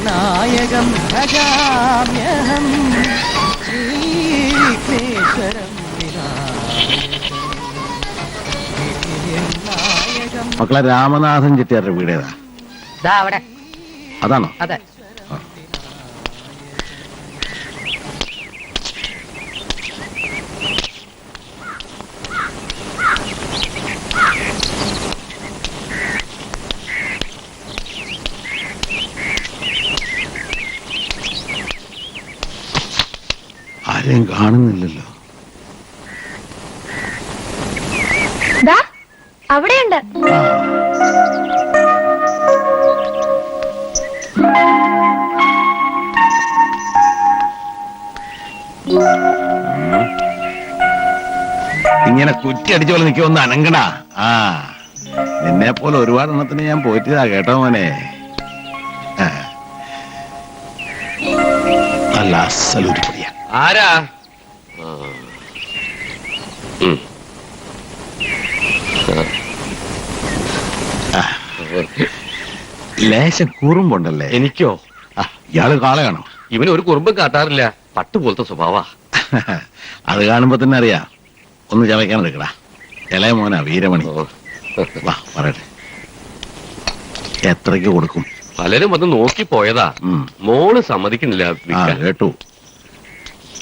നായകം ഭജാമ്യഹം ശ്രീവിഘ്നേശ്വരം മക്കളെ രാമനാഥൻ ചെട്ടിയാരുടെ വീടേതാ? അവിടെ. അതാണോ? അതെ. ആരെയും കാണുന്നില്ലല്ലോ. അവിടെയുണ്ട്. ഇങ്ങനെ കുറ്റിയടിച്ച പോലെ നിൽക്കുമെന്ന് അനങ്ങടാ. നിന്നെ പോലെ ഒരുപാട് എണ്ണത്തിന് ഞാൻ പോയിട്ടാ കേട്ടോ മോനെ. നല്ല അസലൂരിപ്പൊടിയാ. ആരാ? ലേശം കുറുമ്പുണ്ടല്ലേ? എനിക്കോ? ഇയാള് കാളയാണോ? ഇവന് ഒരു കുറുമ്പും കാട്ടാറില്ല. പട്ടുപോലത്തെ സ്വഭാവ. അത് കാണുമ്പോ തന്നെ അറിയാം. ഒന്ന് ചവയ്ക്കാൻ എടുക്കടാ. ഇളയ മോനാ വീരമണി. വാ പറയട്ടെ, എത്രയ്ക്ക് കൊടുക്കും? പലരും വന്ന് നോക്കി പോയതാ. മോള് സമ്മതിക്കണില്ല. കേട്ടു.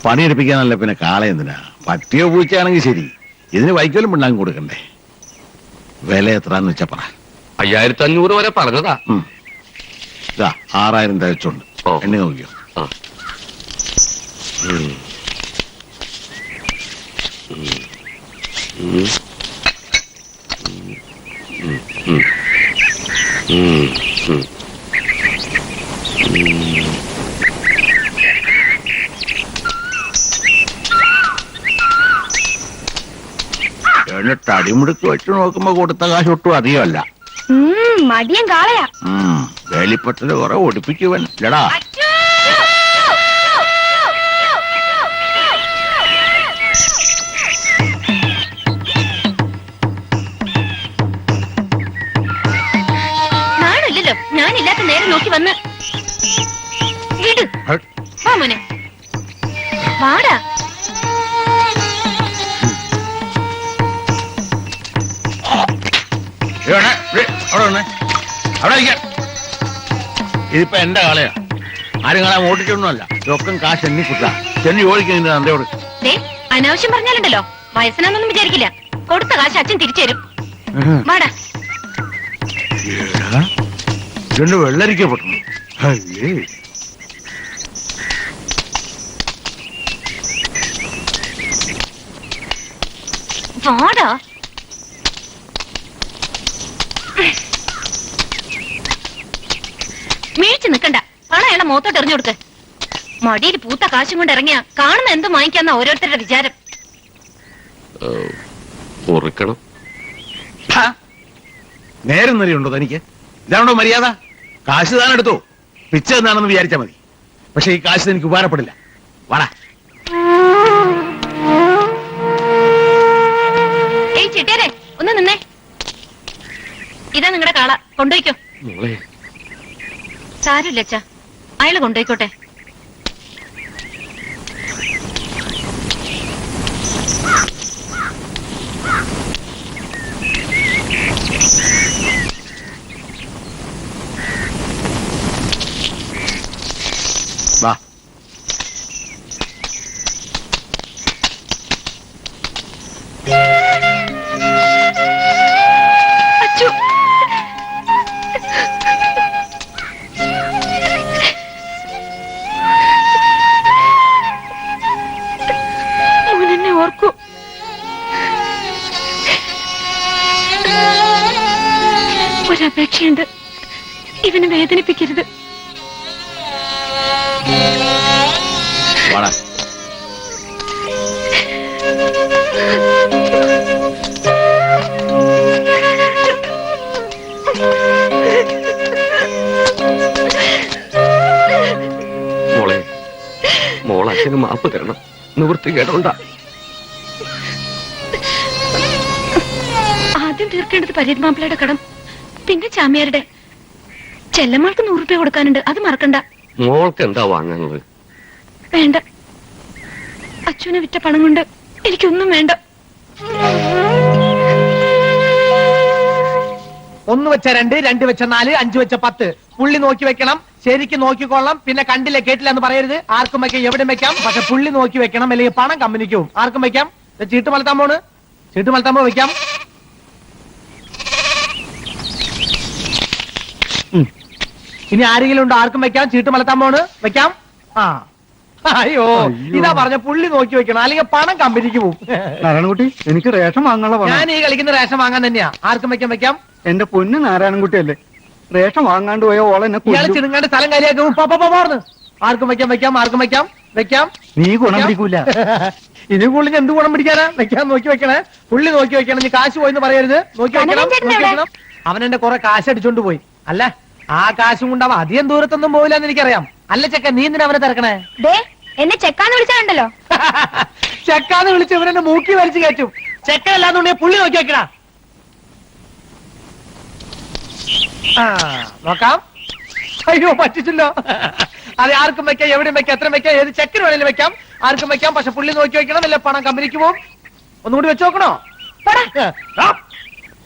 പണിയെടുപ്പിക്കാനല്ല പിന്നെ കാള എന്തിനാ? പട്ടിയോ പൂച്ചയാണെങ്കിൽ ശരി, ഇതിന് വൈക്കോലും പിണ്ണാക്കും കൊടുക്കണ്ടേ? വില എത്രാന്ന് വെച്ചാ പറ. 5500 വരെ പറഞ്ഞതാ. 6000 തികച്ചുണ്ട്. എണ്ണി നോക്കിയോ? തടിമുടുക്ക് വെച്ച് നോക്കുമ്പോ കൊടുത്ത കാശ് ഒട്ടും അധികമല്ല. മടിയൻ കാളയാ. വേലിപ്പട്ടല് കുറെ ഒടിപ്പിക്കുവൻ ലടാ. നാണില്ലല്ലോ, ഞാനില്ലാത്ത നേരം നോക്കി വന്ന് വിട്. വാ മോനെ, വാടാ. ഇതിപ്പോ എന്റെ കാളയാ. ആരും കാണാൻ ഓടിച്ചൊന്നുമല്ല. രൊക്കം കാശ് എണ്ണി കുട്ടാ. ചെന്നി ഓടിക്കുന്നതിന്റെ തന്തയോട്. അനാവശ്യം പറഞ്ഞാലുണ്ടല്ലോ, വയസ്സനാന്നൊന്നും വിചാരിക്കില്ല. കൊടുത്ത കാശ് അച്ഛൻ തിരിച്ചു തരും. വാടാ. രണ്ട് വെള്ളരിക്കപ്പെട്ടു. വാടാ. മേടിച്ചു നിക്കണ്ട, പണം അയാളെ മുഖത്തോട്ട് എറിഞ്ഞു കൊടുക്ക്. മടിയിൽ പൂത്ത കാശും കൊണ്ട് ഇറങ്ങിയ കാണുന്ന എന്തും വാങ്ങിക്കാന്ന ഓരോരുത്തരുടെ വിചാരം. നേരം നിറയുണ്ടോ തനിക്ക്? ഇതാണോ മര്യാദ? കാശ് താൻ എടുത്തോ, പിച്ച എന്നാണെന്ന് വിചാരിച്ചാ മതി. പക്ഷെ ഈ കാശ് എനിക്ക് ഉപകാരപ്പെടില്ല. വാടാ. ഏയ് ചിട്ടിയാരെ, ഒന്ന് നിന്നേ. ഇതാ നിങ്ങളുടെ കാള, കൊണ്ടുപോയിക്കോ. സാരില്ല അച്ഛാ, അയാള് കൊണ്ടുപോയിക്കോട്ടെ. വാ. മോനെന്നെ ഓർക്കൂ. ഒരപേക്ഷയുണ്ട്, ഇവനെ വേദനിപ്പിക്കരുത്. വാടാ. മനുഷ്യന് മാപ്പ് തരണം. നിവൃത്തി കേട്ടോണ്ടാ. ആദ്യം തീർക്കേണ്ടത് പരീത് കടം, പിന്നെ ചാമിയാരുടെ. ചെല്ലമ്മൾക്ക് 100 രൂപ കൊടുക്കാനുണ്ട്, അത് മറക്കണ്ട. മോൾക്ക് എന്താ വാങ്ങാനുള്ളത്? വേണ്ട, അച്ഛനെ വിറ്റ പണം കൊണ്ട് എനിക്കൊന്നും വേണ്ട. 1 വെച്ച 2, 2 വെച്ച 4, 5 വെച്ച 10. പുള്ളി നോക്കി വെക്കണം, ശരിക്കും നോക്കിക്കൊള്ളാം. പിന്നെ കണ്ടില്ല കേട്ടില്ല എന്ന് പറയരുത്. ആർക്കും വെക്കാം, എവിടെ വെക്കാം, പക്ഷെ പുള്ളി നോക്കി വെക്കണം, അല്ലെങ്കിൽ പണം കമ്പനിക്ക് പോകും. ആർക്കും വെക്കാം. ചീട്ട് മലത്താൻ പോണ്, ചീട്ട് മലത്താൻ പോ വെക്കാം. ഇനി ആരെങ്കിലും ഉണ്ടോ? ആർക്കും വെക്കാം. ചീട്ട് മലത്താൻ പോണ് വെക്കാം. ആ അയ്യോ, ഇതാ പറഞ്ഞ പുള്ളി നോക്കി വെക്കണം, അല്ലെങ്കിൽ പണം കമ്പനിക്ക് പോകും. നാരായണൻകുട്ടി, എനിക്ക് റേഷൻ വാങ്ങാനുള്ള പണം. ഞാൻ ഈ കളിക്കുന്ന റേഷൻ വാങ്ങാൻ തന്നെയാ. ആർക്കും വെക്കാം വെക്കാം. എന്റെ പൊന്ന് നാരായണൻകുട്ടിയല്ലേ, റേഷൻ വാങ്ങാണ്ട് പോയ ഓളെന്നെ ഇയാളെ കൊല്ലും. ചിടുങ്ങാണ്ട് സ്ഥലം കാര്യമാക്കും. പോർന്ന് ആർക്കും വെക്കാം വെക്കാം. ആർക്കും വെക്കാം വെക്കാം. നീ ഗുണം പിടിക്കൂല. ഇനി പുള്ളി എന്ത് ഗുണം പിടിക്കാനാ? വെക്കാൻ നോക്കി വെക്കണേ, പുള്ളി നോക്കി വെക്കണം. നീ കാശ് പോയെന്ന് പറയരുത്. നോക്കി വെക്കണം, നോക്കി വെക്കണം. അവൻ എന്റെ കുറെ കാശ് അടിച്ചോണ്ട് പോയി. അല്ല, ആ കാശും കൊണ്ട് അവൻ അധികം ദൂരത്തൊന്നും പോയില്ല എന്ന് എനിക്കറിയാം. അല്ല ചെക്ക, നീ എന്തിനാ അവനെ തിരക്കണേ? എന്നെ ചെക്കാന്ന് വിളിച്ചാണ്ടല്ലോ. ചെക്കാന്ന് വിളിച്ച് ഇവനെന്നെ മൂക്കി വലിച്ചു കയറ്റും. ചെക്ക അല്ലാന്നുണ്ടെങ്കിൽ പുള്ളി നോക്കി വെക്കണ. ആ നോക്കാം. അയ്യോ പറ്റിച്ചല്ലോ. അതെ, ആർക്കും വെക്കാം, എവിടെയും വെക്കാം, എത്ര വെക്കാം, ഏത് ചെക്കിന് വേണേലും വെക്കാം. ആർക്കും വെക്കാം, പക്ഷെ പുള്ളി നോക്കി വെക്കണം, അല്ലെ പണം കമ്പനിക്ക് പോകും. ഒന്നുകൂടി വെച്ച് നോക്കണോ?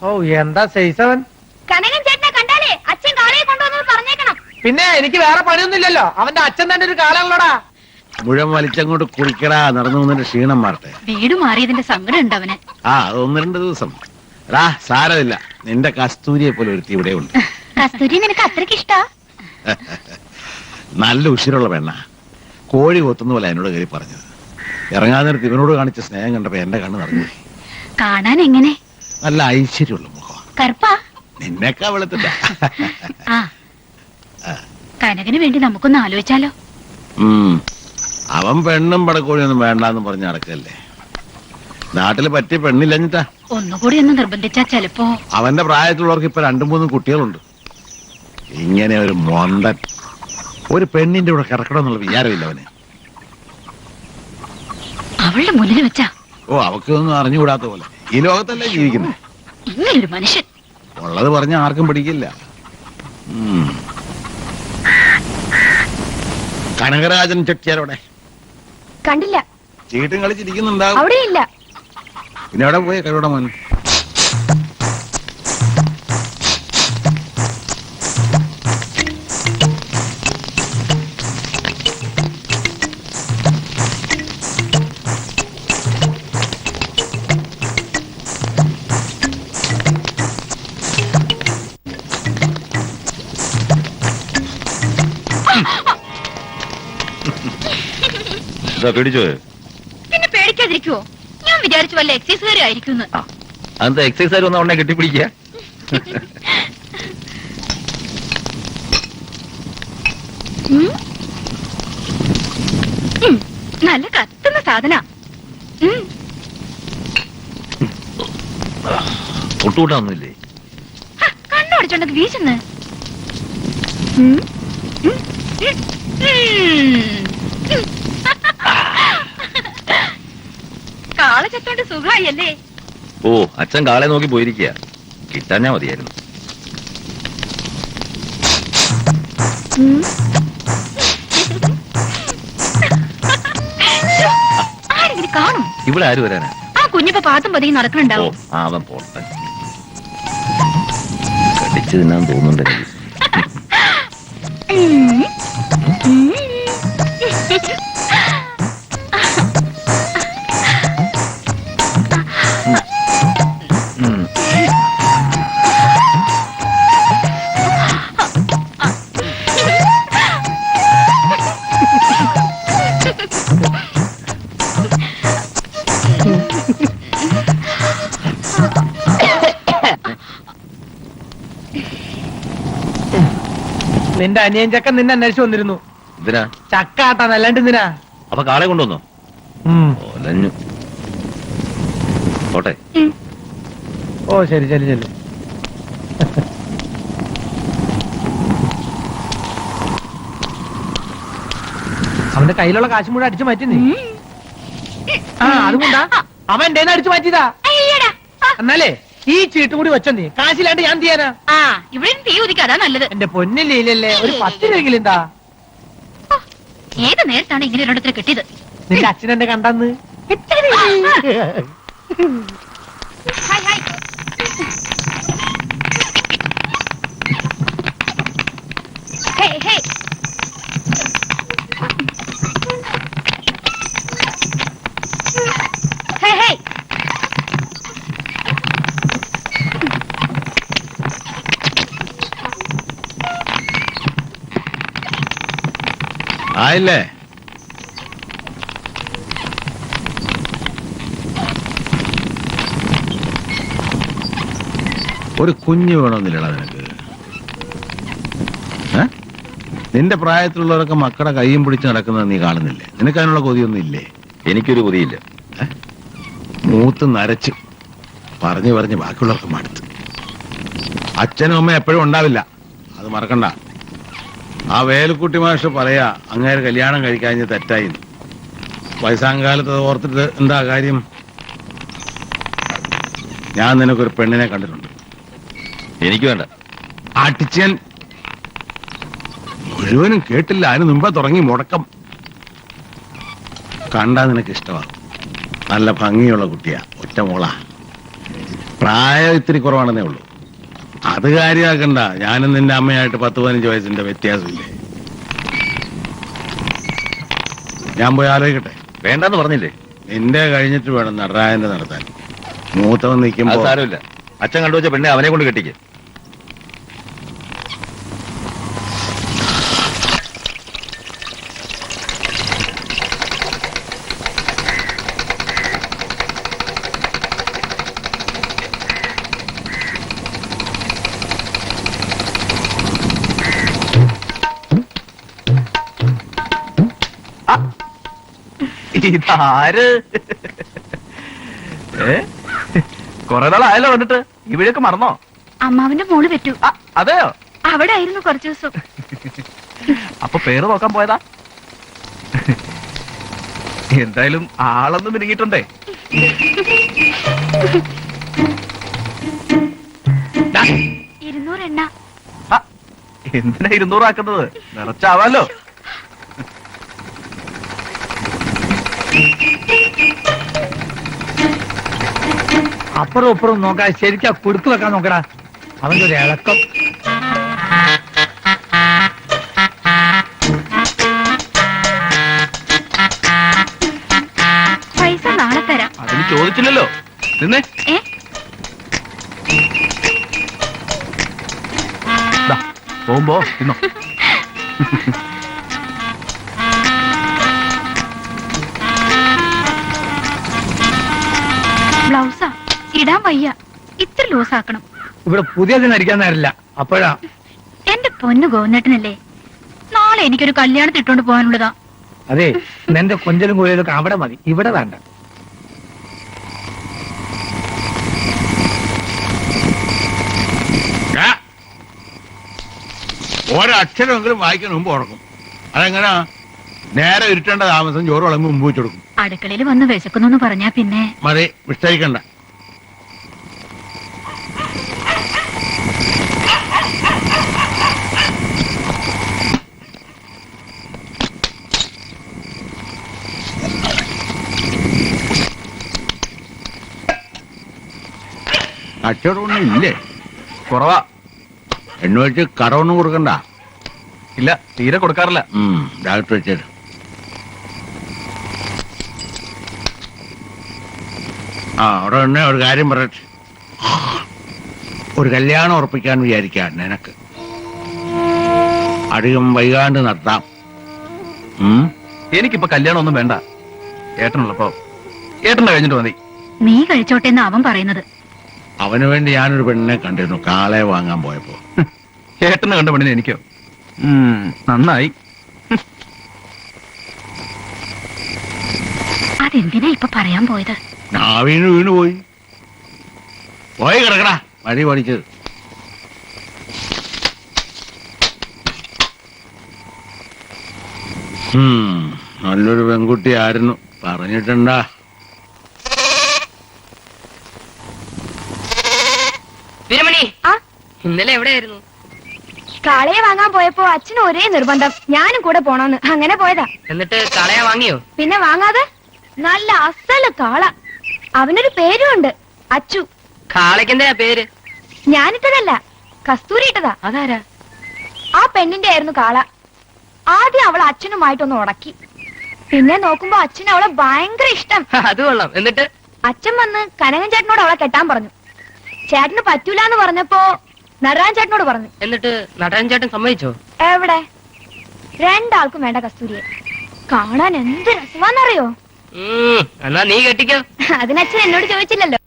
ഓ എന്താ സൈസവൻ. കനകൻ ചേട്ടനെ കണ്ടാലേ അച്ഛൻ കാളയെ കൊണ്ടുവന്നത് പറഞ്ഞേക്കണം. പിന്നെ എനിക്ക് വേറെ പണിയൊന്നുമില്ലല്ലോ. അവന്റെ അച്ഛൻ തന്നെ ഒരു കാലാണല്ലോടാ. മുഴുവൻ വലിച്ചങ്ങോട്ട് കുളിക്കടാ, നടന്നു വന്നിട്ട് ക്ഷീണം മാറട്ടെ. വീട് മാറിയതിന്റെ സങ്കടം ഉണ്ട് അവന്. ആ, അത് 1-2 ദിവസം. എടാ സാരമില്ല, നിന്റെ കസ്തൂരിയെ പോലെ ഒരുത്തി ഇവിടെ ഉണ്ട്. കസ്തൂരി നിനക്ക് അത്രയ്ക്ക് ഇഷ്ടാ? നല്ല ഉഷിരുള്ള പെണ്ണ. കോഴി കൊത്തുന്ന പോലെ എന്നോട് കയറി പറഞ്ഞത്. ഇറങ്ങാൻ നേരത്ത് ഇവനോട് കാണിച്ച സ്നേഹം കണ്ടപ്പോ എന്റെ കണ്ണ് നിറഞ്ഞു. കാണാൻ എങ്ങനെ? നല്ല ഐശ്വര്യമുള്ള മുഖം. കറുപ്പാ? നിന്നെക്കാ വെളുത്തിട്ട. ആ, കനകന് വേണ്ടി നമുക്കൊന്ന് ആലോചിച്ചാലോ? അവൻ പെണ്ണും പടക്കോഴിയൊന്നും വേണ്ടാന്ന് പറഞ്ഞ് നടക്കല്ലേ. നാട്ടില് പറ്റിയ പെണ്ണില്ലഞ്ഞിട്ടാ. ഒന്നുകൂടി ഒന്ന് നിർബന്ധിച്ചാ ചെലപ്പോ. അവന്റെ പ്രായത്തിലുള്ളവർക്ക് ഇപ്പൊ 2-3 കുട്ടികളുണ്ട്. ഇങ്ങനെ ഒരു മൊന്തൻ ഒരു പെണ്ണിന്റെ കൂടെ കിടക്കണമെന്നുള്ള വിചാരമില്ല അവന്. അവളുടെ മുന്നിൽ വെച്ചാ. ഓ, അവക്കൊന്നും അറിഞ്ഞുകൂടാത്ത പോലെ. ഈ ലോകത്തല്ലേ ജീവിക്കുന്നത്. ഇങ്ങനൊരു മനുഷ്യൻ. ഉള്ളത് പറഞ്ഞ ആർക്കും പിടിക്കില്ല. കനകരാജൻ ചെട്ടിയാരോടെ കണ്ടില്ല. ചീട്ടും കളിച്ചിരിക്കുന്നുണ്ടാവും. അവിടെ ഇല്ല. പിന്നെ അവിടെ പോയി കഴിവിടെ മോൻ. പേടിച്ചോ? പിന്നെ പേടിക്കാതിരിക്കുവോ? ഞാൻ വിചാരിച്ചു വല്ല എക്സൈസുകാരും ആയിരിക്കും. അതെന്താ എക്സൈസുകാർ വന്ന ഉടനെ കെട്ടിപ്പിടിക്കുക? നല്ല കത്തുന്ന സാധന. തൊട്ടുകൂട്ടാന്നില്ലേ? കണ്ണു അടിച്ചോണ്ടെങ്കിൽ വീശുന്ന്. കാള ചത്തോണ്ട് സുഖമായി അല്ലേ? ഓ, അച്ഛൻ കാളെ നോക്കി പോയിരിക്കുക. കിട്ടാഞ്ഞാ മതിയായിരുന്നു. ആരെങ്കിലും കാണും? ഇവിടെ ആര് വരാനാ? ആ കുഞ്ഞിപ്പോ പാത്തും പതിയും ഓ, നടക്കുന്നുണ്ടാവും. അവൻ പോട്ടെ. കടിച്ചു തിന്നാൻ തോന്നുന്നുണ്ട്. നിന്റെ അനിയൻ ചക്ക നിന്നെ അന്വേഷിച്ചു വന്നിരുന്നു. എന്തിനാ? ചക്ക ആട്ടാൻ, അല്ലാണ്ട് എന്തിനാ? അപ്പൊ കാളെ കൊണ്ടുവന്നോ? ഓലഞ്ഞു. പോട്ടെ. ഓ ശരി ശരി ശരി. അവന്റെ കയ്യിലുള്ള കാശ് മുഴുവൻ അടിച്ചു മാറ്റി നീ. ആ അതുകൊണ്ടാ അവൻ എന്റെ അടിച്ചു മാറ്റിയതാ. അയ്യടാ. എന്നാലേ ഈ ചീട്ടും കൂടി വെച്ചോ നീ. കാശില്ലാണ്ട് ഞാൻ ചെയ്യാനാ. ആ ഇവിടെ തീ ഉദിക്കാതാ നല്ലത്. എന്റെ പൊന്നില്ലല്ലേ ഒരു 10 രൂപയെങ്കിലും എന്താ? ഏത് നേരത്താണ് ഇങ്ങനെ ഒരിടത്തിന് കിട്ടിയത്? നിന്റെ അച്ഛൻ എന്നെ കണ്ടെന്ന്. Hi hi. Hey hey. Hey hey. ആയില്ലേ? ഒരു കുഞ്ഞ് വേണമെന്നില്ലടാ നിനക്ക്? നിന്റെ പ്രായത്തിലുള്ളവരൊക്കെ മക്കളുടെ കൈയും പിടിച്ച് നടക്കുന്നത് നീ കാണുന്നില്ലേ? നിനക്ക് അതിനുള്ള കൊതിയൊന്നും ഇല്ലേ? എനിക്കൊരു കൊതിയില്ല. മൂത്ത് നരച്ച് പറഞ്ഞു പറഞ്ഞ് ബാക്കിയുള്ളവർക്ക് മടുത്ത്. അച്ഛനും അമ്മ എപ്പോഴും ഉണ്ടാവില്ല, അത് മറക്കണ്ട. ആ വേലുക്കുട്ടി മാഷ് പറയാ അങ്ങേര് കല്യാണം കഴിക്കാഞ്ഞ് തെറ്റായി. വയസ്സാങ്കാലത്ത് അത് ഓർത്തിട്ട് എന്താ കാര്യം? ഞാൻ നിനക്കൊരു പെണ്ണിനെ കണ്ടിട്ടുണ്ട്. എനിക്ക് വേണ്ട. ആട്ടിച്ചൻ മുഴുവനും കേട്ടില്ല, അതിന് മുമ്പേ തുടങ്ങി മുടക്കം. കണ്ടാ നിനക്ക് ഇഷ്ടമാണ്. നല്ല ഭംഗിയുള്ള കുട്ടിയാ, ഒറ്റ മോളാ. പ്രായം ഇത്തിരി കുറവാണെന്നേ ഉള്ളൂ. അത് കാര്യമാക്കണ്ട. ഞാനും നിന്റെ അമ്മയായിട്ട് 10-15 വയസ്സിന്റെ വ്യത്യാസമില്ലേ? ഞാൻ പോയി ആലോചിക്കട്ടെ. വേണ്ടെന്ന് പറഞ്ഞില്ലേ? നിന്റെ കഴിഞ്ഞിട്ട് വേണം നടരാജന്റെ നടത്താൻ. മൂത്തവൻ അത് നിൽക്കുമ്പോ സാരമില്ല. അച്ഛൻ കണ്ടുവച്ച പെണ്ണെ അവനെ കൊണ്ട് കെട്ടിക്ക്. ഇതാര്? കൊറേ നാളായല്ലോ വന്നിട്ട്. ഇവിടെയൊക്കെ മറന്നോ? അമ്മാവന്റെ മോള് പറ്റൂ. അതെയോ? അവിടെ ആയിരുന്നു കുറച്ചു ദിവസം. അപ്പൊ പേര് നോക്കാൻ പോയതാ? എന്തായാലും ആളൊന്നും മിനുങ്ങിയിട്ടുണ്ടേ. $200 എണ്ണ. എന്തിനാ 200 ആക്കുന്നത്? നിറച്ചാവാലോ. അപ്പുറം ഇപ്പുറം നോക്കാ, ശരിക്കാ കുടുക്ക് വെക്കാൻ നോക്കടാ. അവന്റെ ഒരു ഇളക്കം. പൈസ നാളെ തരാം. അതിന് ചോദിച്ചില്ലല്ലോ. നിന്നേ. ഏ ദാ, പോകുമ്പോ തിന്നോ. ബ്ലൗസാ ഇടാൻ വയ്യ, ഇത്ര ലൂസ് ആക്കണം. ഇവിടെ പുതിയതിന് അടിക്കാൻ നേരില്ല. അപ്പോഴാ എന്റെ പൊന്നു ഗോവിന്ദേട്ടനല്ലേ, നാളെ എനിക്കൊരു കല്യാണത്തിന് ഇട്ടോണ്ട് പോകാനുള്ളതാ. അതെ, നിന്റെ കൊഞ്ചലും കോയിലൊക്കെ അവിടെ മതി, ഇവിടെ വേണ്ട. ഒരക്ഷരമെങ്കിലും വായിക്കാൻ മുമ്പ് ഉറക്കും. അതെങ്ങനാ? നേരെ ഇരുട്ടേണ്ട താമസം ചോറ് വിളമ്പ് മുമ്പ് വെച്ചെടുക്കും. അടുക്കളയിൽ വന്ന് വിശക്കുന്നു പറഞ്ഞാ പിന്നെ മതി, വിസ്തരിക്കണ്ട. കച്ചവടമൊന്നും ഇല്ലേ? കുറവാ. എണ്ണ വെച്ച് കടമൊന്നും കൊടുക്കണ്ട. ഇല്ല, തീരെ കൊടുക്കാറില്ല. ഡയറക്റ്റ് വെച്ചേര്. അവിടെ തന്നെ ഒരു കാര്യം പറയട്ടെ. ഒരു കല്യാണം ഉറപ്പിക്കാൻ വിചാരിക്കാൻ നിനക്ക് അധികം വൈകാണ്ട് നടത്താം. എനിക്കിപ്പോ കല്യാണം ഒന്നും വേണ്ട. ഏട്ടനുള്ളപ്പോ ഏട്ടന്റെ കഴിഞ്ഞിട്ട് മതി. നീ കഴിച്ചോട്ടെ എന്ന് അവൻ പറയുന്നത്. അവന് വേണ്ടി ഞാനൊരു പെണ്ണിനെ കണ്ടിരുന്നു, കാളെ വാങ്ങാൻ പോയപ്പോ. ഏട്ടന് കണ്ട പെണ്ണിനെ എനിക്കോ? നന്നായി. അതെന്തിനാ ഇപ്പൊ പറയാൻ പോയത്? നാവീണ് വീണു പോയി. പോയി കിടക്കടാ, വഴി പഠിച്ചത്. നല്ലൊരു പെൺകുട്ടി ആയിരുന്നു, പറഞ്ഞിട്ടുണ്ടാ? വീരമണി, ആ ഇന്നലെ എവിടെയായിരുന്നു? കാളയെ വാങ്ങാൻ പോയപ്പോ അച്ഛന് ഒരേ നിർബന്ധം ഞാനും കൂടെ പോണോന്ന്, അങ്ങനെ പോയതാ. എന്നിട്ട് കളയാ വാങ്ങിയോ? പിന്നെ വാങ്ങാതെ? നല്ല അസല് കാള. അവനൊരു പേരുമുണ്ട്, അച്ചു. കാളയ്ക്കെന്താ പേര്? ഞാനിട്ടതല്ല, കസ്തൂരി ഇട്ടതാ. അതാരാ? ആ പെണ്ണിന്റെ ആയിരുന്നു കാള. ആദ്യം അവൾ അച്ഛനുമായിട്ടൊന്ന് ഉടക്കി. പിന്നെ നോക്കുമ്പോ അച്ഛന് അവളെ ഭയങ്കര ഇഷ്ടം. അത് കൊള്ളാം. എന്നിട്ട് അച്ഛൻ വന്ന് കനകൻ ചേട്ടനോട് അവളെ കെട്ടാൻ പറഞ്ഞു. ചേട്ടന് പറ്റൂലെന്ന് പറഞ്ഞപ്പോ നടരാജൻ ചേട്ടനോട് പറഞ്ഞു. എന്നിട്ട് നടൻ ചേട്ടൻ സമ്മതിച്ചോ? എവിടെ, രണ്ടാൾക്കും വേണ്ട കസ്തൂരിയെ. കാണാൻ എന്ത് രസമാന്നറിയോ? എന്നാ നീ കെട്ടിക്കോ. അതിനച്ഛൻ എന്നോട് ചോദിച്ചില്ലല്ലോ.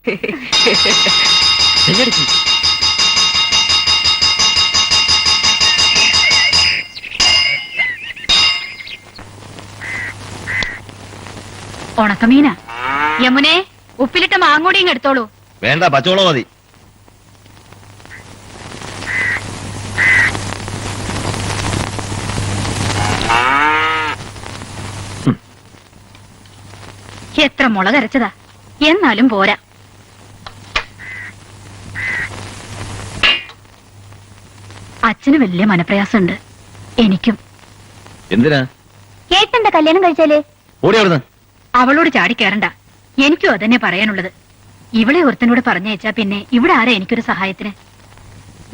ഉണക്കമീന യമുനെ, ഉപ്പിലിട്ട മാങ്ങോടിയും എടുത്തോളൂ. വേണ്ട, പച്ചവളം മതി. എത്ര മുളകരച്ചതാ, എന്നാലും പോരാ. അച്ഛന് വലിയ മനപ്രയാസമുണ്ട്, എനിക്കും. എന്തിനാ? ഏട്ടന്റെ കല്യാണം കഴിച്ചാലേ? ഓടി അവിടുന്ന്. അവളോട് ചാടിക്കേറണ്ട, എനിക്കും അതന്നെ പറയാനുള്ളത്. ഇവളെ ഒരുത്തനോട് പറഞ്ഞയച്ചാ പിന്നെ ഇവിടെ ആരാ എനിക്കൊരു സഹായത്തിന്?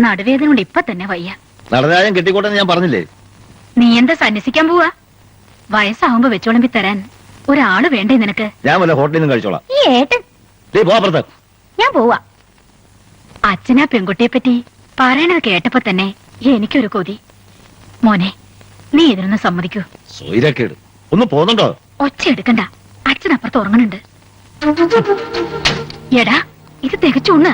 നടുവേദന കൊണ്ട് ഇപ്പൊ തന്നെ വയ്യ. നടരാജൻ കെട്ടിക്കോട്ടെന്ന് ഞാൻ പറഞ്ഞില്ലേ? നീ എന്താ സന്യസിക്കാൻ പോവാ? വയസ്സാവുമ്പോ വെച്ചോളമ്പി തരാൻ ഒരാള് വേണ്ടേ നിനക്ക്? ഞാൻ വല്ല ഹോട്ടലിൽ നിന്നും കഴിച്ചോളാം. ഈ ഏട്ടൻ. പോവാപ്പുറത്ത്. ഞാൻ പോവാ. അച്ഛനാ പെൺകുട്ടിയെ പറ്റി പറയണത് കേട്ടപ്പോ തന്നെ എനിക്കൊരു കൊതി. മോനെ, നീ ഇതിനൊന്ന് സമ്മതിക്കൂ. സൊയിരക്കേട്. ഒന്ന് പോന്നുണ്ടോ? ഒച്ച എടുക്കണ്ട, അച്ഛനപ്പുറത്ത് ഉറങ്ങണുണ്ട്. എടാ, ഇത് തികച്ചൂണ്.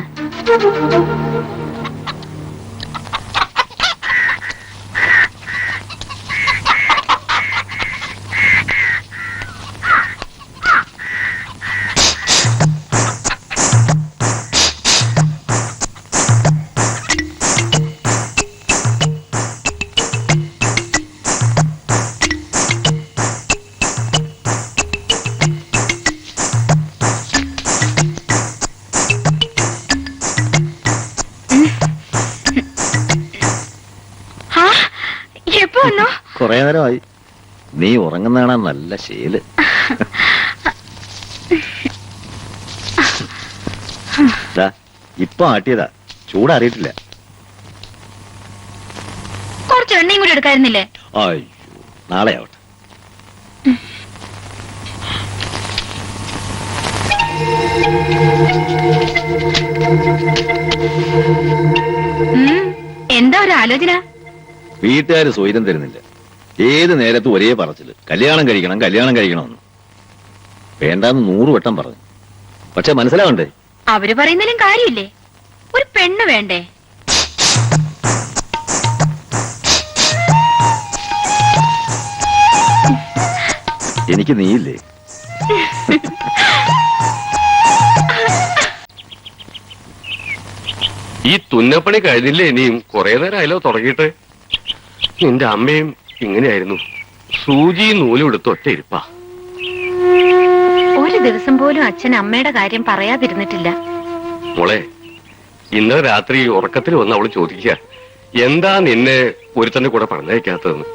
കൊറേ നേരമായി. നീ ഉറങ്ങുന്നതാണ് നല്ല ശീല്. ഇപ്പൊ ആട്ടിയതാ, ചൂടറിയിട്ടില്ല. കുറച്ച് എണ്ണയും കൂടി എടുക്കായിരുന്നില്ലേ? അയ്യോ, നാളെ ആവട്ടെ. എന്താ ഒരു ആലോചന? വീട്ടുകാര് സ്വൈരം തരുന്നില്ല. ഏത് നേരത്തും ഒരേ പറച്ചില്, കല്യാണം കഴിക്കണം കല്യാണം കഴിക്കണമെന്ന്. വേണ്ടാന്ന് 100 വട്ടം പറഞ്ഞു. പക്ഷെ മനസ്സിലാവണ്ടേ? അവര് പറയുന്നതിലും കാര്യമില്ലേ? ഒരു പെണ്ണ് വേണ്ടേ? എനിക്ക് നീയില്ലേ? ഈ തുന്നപ്പണി കഴിഞ്ഞില്ലേ? ഇനിയും കുറെ നേരമായല്ലോ തുടങ്ങിയിട്ട്. എന്റെ അമ്മയും ഇങ്ങനെയായിരുന്നു, സൂചിയും നൂലും എടുത്ത് ഒറ്റ ഇരിപ്പാ. ഒരു ദിവസം പോലും അച്ഛൻ അമ്മയുടെ കാര്യം പറയാതിരുന്നിട്ടില്ല. മോളെ, ഇന്നലെ രാത്രി ഉറക്കത്തിൽ വന്ന് അവള് ചോദിക്കുക, എന്താ നിന്നെ ഒരുത്തന്റെ കൂടെ പറഞ്ഞയക്കാത്തതെന്ന്.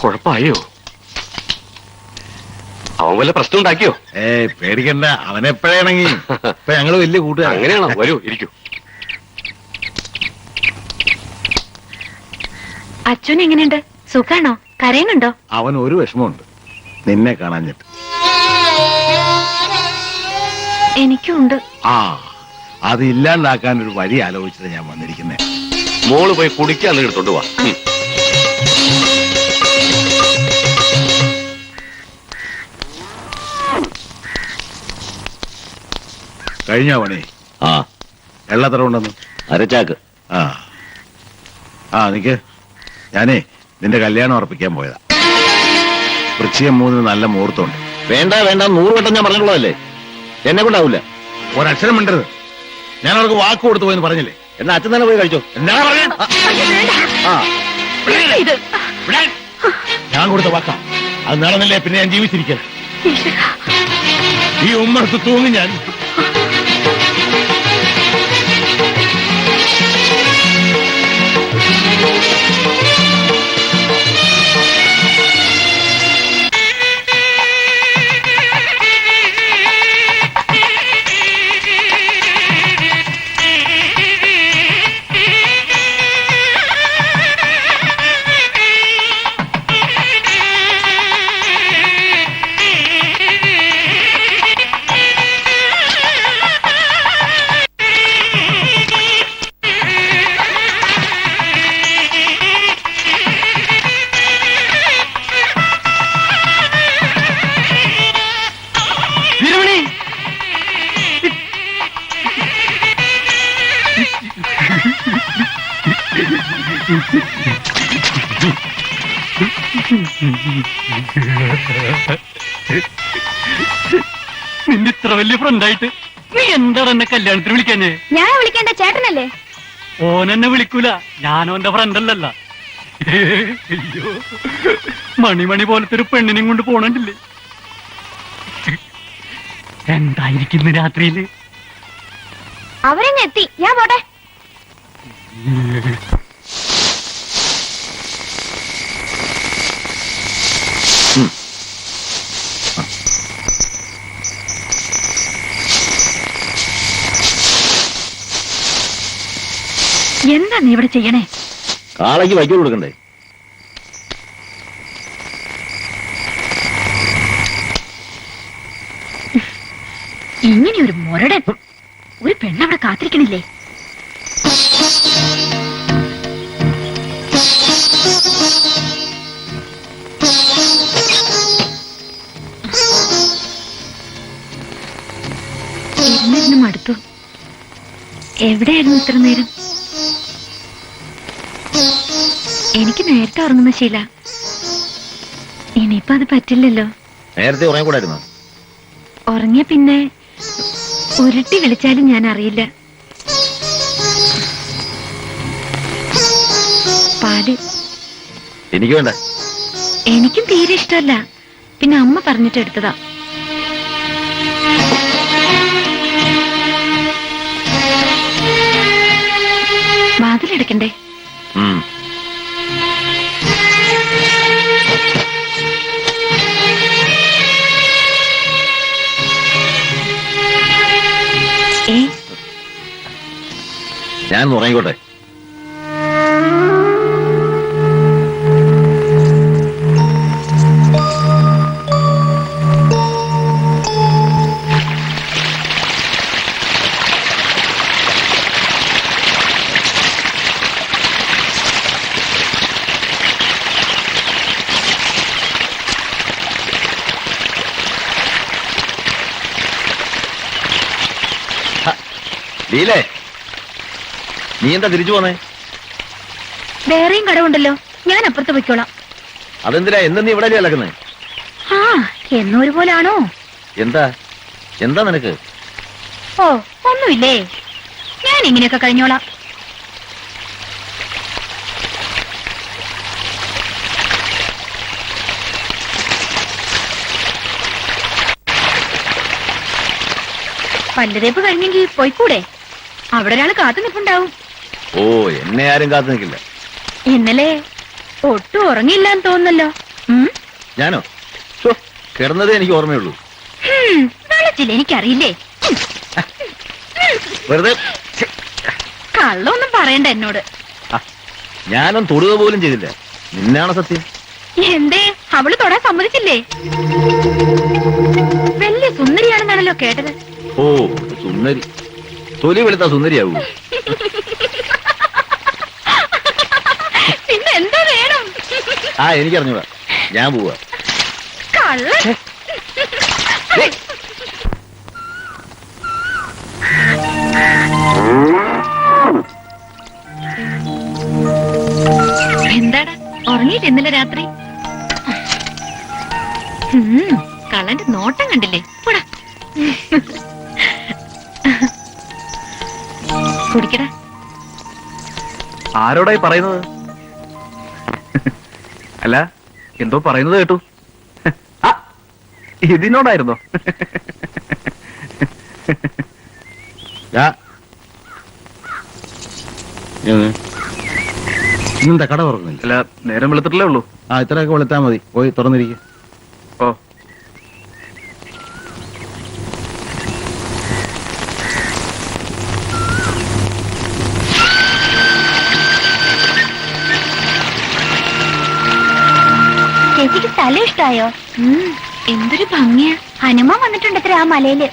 കുഴപ്പമായോ? അവൻ വല്ല പ്രശ്നം ഉണ്ടാക്കിയോ? പേടിക്കണ്ട, അവനെപ്പോഴാണെങ്കി ഇപ്പൊ ഞങ്ങള് വലിയ കൂട്ടുകാർ. അങ്ങനെയാണോ? വരൂ, ഇരിക്കൂ. അച്ഛൻ എങ്ങനെയുണ്ട്? സുഖാണോ? കരയുന്നുണ്ടോ? അവൻ ഒരു വിഷമമുണ്ട്, നിന്നെ കാണാഞ്ഞിട്ട്. എനിക്കുണ്ട്. ആ, അത് ഇല്ലാണ്ടാക്കാൻ ഒരു വഴി ആലോചിച്ചത് ഞാൻ വന്നിരിക്കുന്നേ. മോള് പോയി കുടിക്കാൻ എടുത്തോണ്ട് വാ. കഴിഞ്ഞോ പണി? ആ, എള്ളത്ര ഉണ്ടെന്ന്? അരച്ചാക്ക്. ആ ആ നിക്ക്, ഞാനേ നിന്റെ കല്യാണം ഉറപ്പിക്കാൻ പോയതാ. വൃശ്ചികം 3 നല്ല മുഹൂർത്തമുണ്ട്. വേണ്ട വേണ്ട, 100 വട്ടം ഞാൻ പറഞ്ഞിട്ടുള്ളതല്ലേ. എന്നെ കൊണ്ടാവൂല. ഒരക്ഷരം മിണ്ടരുത്. ഞാൻ അവർക്ക് വാക്ക് കൊടുത്തു പോയെന്ന് പറഞ്ഞില്ലേ? എന്നാ അച്ഛൻ തന്നെ പോയി കഴിച്ചോ. എന്നാ പറഞ്ഞേ? ആ ഇത് ഞാൻ കൊടുത്ത വാക്കാ. അത് നടന്നില്ലേ പിന്നെ ഞാൻ ജീവിച്ചിരിക്കല. ഈ ഉമ്മർത്ത് തൂങ്ങി ഞാൻ. നിന്റെ ഇത്ര വലിയ ഫ്രണ്ടായിട്ട് നീ എന്താണ് എന്നെ കല്യാണത്തിന് വിളിക്കാഞ്ഞേ? ഞാൻ വിളിക്കേണ്ട ചേട്ടനല്ലേ? ഓനെന്നെ വിളിക്കൂല, ഞാനോന്റെ ഫ്രണ്ടല്ലല്ല. അയ്യോ, മണിമണി പോലത്തെ ഒരു പെണ്ണിനെയും കൊണ്ട് പോണണ്ടില്ലേ? എന്തായിരിക്കുന്നു രാത്രിയില്? അവരെങ്ങ് എത്തി, ഞാൻ പോട്ടെ. എന്താ നീ ഇവിടെ ചെയ്യണേ? കാളയ്ക്ക് വൈക്കോൽ കൊടുക്കണ്ടേ? ഇങ്ങനെ ഒരു മുരടൻ ഒരു പെണ്ണവിടെ കാത്തിരിക്കണില്ലേ? ഇരുന്നിരുന്ന് മടുത്തു. എവിടെയായിരുന്നു ഇത്ര നേരം? എനിക്ക് നേരത്തെ ഉറങ്ങുന്ന ശീല. ഇനിയിപ്പോ അത് പറ്റില്ലല്ലോ. നേരത്തെ ഉറങ്ങിക്കൂടായിരുന്നോ? ഉറങ്ങിയ പിന്നെ ഉരുട്ടി വിളിച്ചാലും ഞാൻ അറിയില്ല. പാല് എനിക്ക് വേണ്ട. എനിക്കും തീരെ ഇഷ്ടമല്ല. പിന്നെ അമ്മ പറഞ്ഞിട്ട് എടുത്തതാ. വാതിലടക്കണ്ടേ? ഞാൻ ഉറങ്ങിക്കോട്ടെ. ലീലേ, നീ എന്താ തിരിച്ചു പോന്നേ? വേറെയും കടവുണ്ടല്ലോ, ഞാൻ അപ്പുറത്ത് പൊയ്ക്കോളാം. അതെന്തിനാ എന്ന് നീ ഇവിടെ കിടക്കുന്നേ? ആ, എന്നും ഒരുപോലാണോ? എന്താ എന്താ നിനക്ക്? ഓ, ഒന്നുമില്ലേ, ഞാൻ ഇങ്ങനെയൊക്കെ കഴിഞ്ഞോളാം. പല്ലുതേപ്പ് കഴിഞ്ഞെങ്കിൽ പോയിക്കൂടെ? അവിടെ ഒരാൾ കാത്തു നിൽപ്പുണ്ടാവും. ഓ, എന്നെ ആരും കാത്തു നിൽക്കില്ല. ഇന്നലെ ഒട്ടും ഉറങ്ങിയില്ലാന്ന് തോന്നുന്നല്ലോ. ഞാനോ? കിടന്നതേ എനിക്ക് ഓർമ്മയുള്ളൂ. വെള്ളത്തില്ല, എനിക്കറിയില്ലേ. വെറുതെ കള്ളൊന്നും പറയണ്ട എന്നോട്. ഞാനും തൊടുക പോലും ചെയ്തില്ല. നിന്നാണ് സത്യം. എന്തേ, അവള് തൊടാൻ സമ്മതിച്ചില്ലേ? വലിയ സുന്ദരിയാണെന്നാണല്ലോ കേട്ടത്. ഓ, സുന്ദരി. തൊലി വെളുത്ത സുന്ദരിയാവൂ. പിന്നെ എന്താ വേണം? ആ, എനിക്കറിഞ്ഞൂടാ. ഞാൻ പോവാ. കള്ള എന്താടാ, ഉറങ്ങിയിട്ട് ഇന്നലെ രാത്രി? കള്ളന്റെ നോട്ടം കണ്ടില്ലേ? പോടാ. കുടിക്കടാ. ആരോടായി പറയുന്നത്? അല്ല, എന്തോ പറയുന്നത് കേട്ടു. ആ, ഇതിനോടായിരുന്നോ? ഇന്നെന്താ കട തുറന്നില്ല? അല്ല, നേരം വെളുത്തിട്ടല്ലേ ഉള്ളൂ. ആ, ഇത്രയൊക്കെ വെളുത്താ മതി. പോയി തുറന്നിരിക്കും. ഓ, ചേച്ചിക്ക് സ്ഥലം ഇഷ്ടായോ? എന്തൊരു ഭംഗിയാ. ഹനുമാൻ വന്നിട്ടുണ്ടത്ര ആ മലയില്.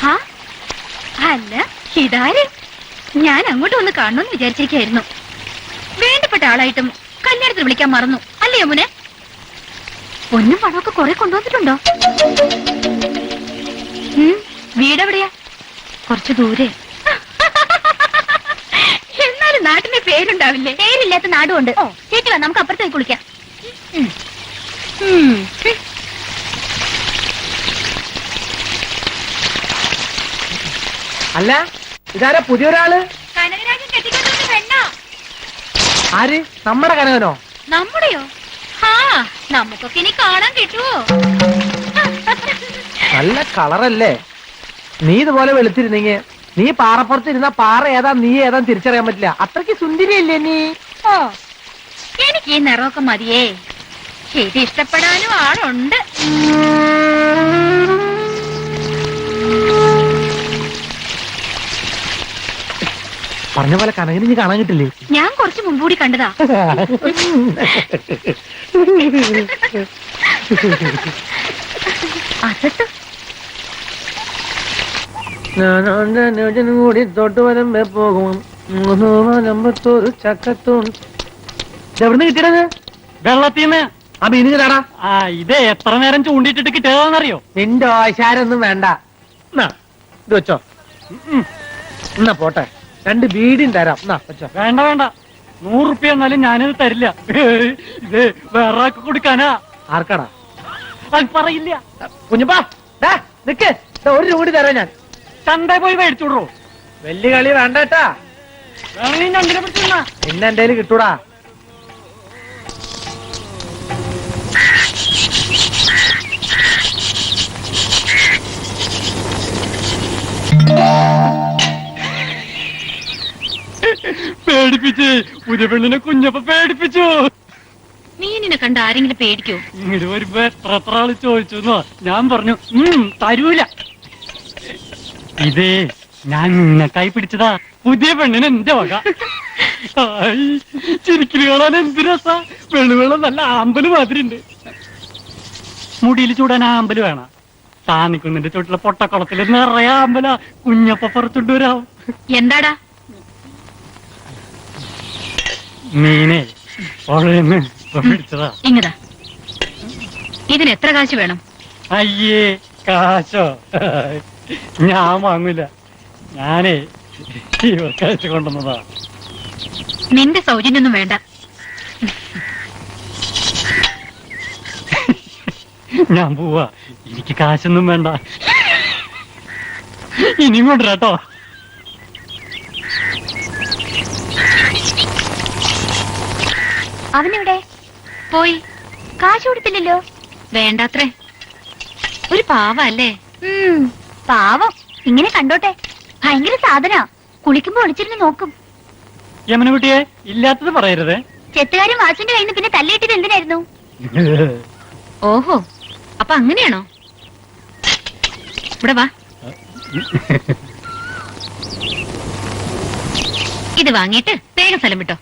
ആ, അല്ല, ഇതാര്? ഞാൻ അങ്ങോട്ട് വന്ന് കാണണമെന്ന് വിചാരിച്ചിരിക്കായിരുന്നു. വേണ്ടപ്പെട്ട ആളായിട്ടും കല്യാണത്തിന് വിളിക്കാൻ മറന്നു അല്ലേ യമുനെ? പൊന്നും പണമൊക്കെ കുറെ കൊണ്ടുവന്നിട്ടുണ്ടോ? വീടെവിടെയാ? കുറച്ചു ദൂരെ. എന്നാലും നാട്ടിന്റെ പേരുണ്ടാവില്ലേ? പേരില്ലാത്ത നാടുകൊണ്ട്. ചേച്ചി വാ, നമുക്ക് അപ്പുറത്തേക്ക് കുളിക്കാം. അല്ല, ഇതാരാ പുതിയൊരാള്? കനകരാജൻ കെട്ടിക്കൊണ്ടുവന്ന പെണ്ണോ? ആര്? നമ്മുടെ കനകനോ? നമ്മുടെയോ? ആ, നമുക്കൊക്കെ ഇനി കാണാൻ കിട്ടുവോ? നല്ല കളറല്ലേ? നീ ഇതുപോലെ വെളുത്തിരുന്നെങ്കി നീ പാറപ്പുറത്ത് ഇരുന്ന പാറ ഏതാ നീ ഏതാ തിരിച്ചറിയാൻ പറ്റില്ല. അത്രയ്ക്ക് സുന്ദരിയല്ലേ നീ? ഓ, എനിക്ക് ഈ നിറമൊക്കെ മതിയേ. ഇത് ഇഷ്ടപ്പെടാനും ആളുണ്ട്. പറഞ്ഞ പോലെ കനകന് നീ കാണാൻ കിട്ടില്ലേ? ഞാൻ കുറച്ച് മുമ്പ് കൂടി കണ്ടതാ. അസത്ത് കൂടി തൊട്ട് വരുമ്പോ പോകും. എവിടുന്ന് കിട്ടിയത്? വെള്ളത്തിന്ന്. ആ മീന് തരാടാ. ആ, ഇത് എത്ര നേരം ചൂണ്ടിട്ടിട്ട് കിട്ടിയതാണെന്നറിയോ? നിന്റെ ആശാരൊന്നും വേണ്ട. എന്നാ ഇത് വെച്ചോ. എന്നാ പോട്ടെ, 2 ബീഡിയും തരാം. എന്നാ വെച്ചോ. വേണ്ട വേണ്ട, 100 റുപ്യ എന്നാലും ഞാനിത് തരില്ല. ഇത് വേറെ ആൾക്ക് കൊടുക്കാനാ. ആർക്കാടാ? അത് പറയില്ല. കുഞ്ഞുപ്പാ, ദാ നിക്ക്. 1 രൂപ കൂടി തരാം ഞാൻ. ചന്തയിൽ പോയി മേടിച്ചോടോ. വലിയ കളി വേണ്ട കേട്ടാ. വേണമെങ്കിൽ ഞണ്ടിനെ പിടിച്ചിരുന്ന. പിന്നെ എന്റെ കയ്യിൽ കിട്ടൂടാ. പേടിപ്പിച്ച് പുതിയ പെണ്ണിനെ കുഞ്ഞപ്പ പേടിപ്പിച്ചു. മീനിനെ കണ്ട ആരെങ്കിലും പേടിക്കോ? ഇങ്ങോട്ട് വരുമ്പോ എത്ര ആള് ചോദിച്ചു. ഞാൻ പറഞ്ഞു തരൂല. ഇതേ ഞാൻ നിന്നക്കായി പിടിച്ചതാ. പുതിയ പെണ്ണിന് എന്റെ വക. ചിരിക്കല് കാണാൻ എന്ത് രസാ. വെള്ളുവെള്ളം നല്ല ആമ്പല് മാതിരി ഉണ്ട്. മുടിയിൽ ചൂടാൻ ആമ്പല് വേണം. താന്നിക്കുന്നിന്റെ ചോട്ടിലെ പൊട്ടക്കുളത്തിൽ നിറയെ ആമ്പല. കുഞ്ഞപ്പ പുറത്തുണ്ട് വരാം. എന്താടാ? മീനെ പുഴയെന്ന് പിടിച്ചതാ. ഇങ്ങതാ. ഇതിന് എത്ര കാശ് വേണം? അയ്യേ, കാശോ? ഞാൻ വാങ്ങൂല. ഞാനേ ഇവർക്ക് അയച്ചു കൊണ്ടുവന്നതാ. നിന്റെ സൗജന്യൊന്നും വേണ്ട. ഞാൻ പോവാ. എനിക്ക് കാശൊന്നും വേണ്ട. ഇനിയും കൊണ്ടുവരാട്ടോ. അവനെവിടെ പോയി. കാശ് കൊടുത്തില്ലല്ലോ? വേണ്ടാത്രേ. ഒരു പാവല്ലേ? പാവം. ഇങ്ങനെ കണ്ടോട്ടെ. ഭയങ്കര സാധന. കുളിക്കുമ്പോ ഒളിച്ചിരുന്ന് നോക്കും. യമനകുട്ടിയെ ഇല്ലാത്തത് പറയരുത്. ചെത്തുകാരും വാസുവിന്റെ കയ്യിൽ നിന്ന് പിന്നെ തല്ലിയിട്ടത് എന്തിനായിരുന്നു? ഓഹോ, അപ്പൊ അങ്ങനെയാണോ? ഇവിടെ വാ. ഇത് വാങ്ങിയിട്ട് വേഗം സ്ഥലം വിട്ടോ.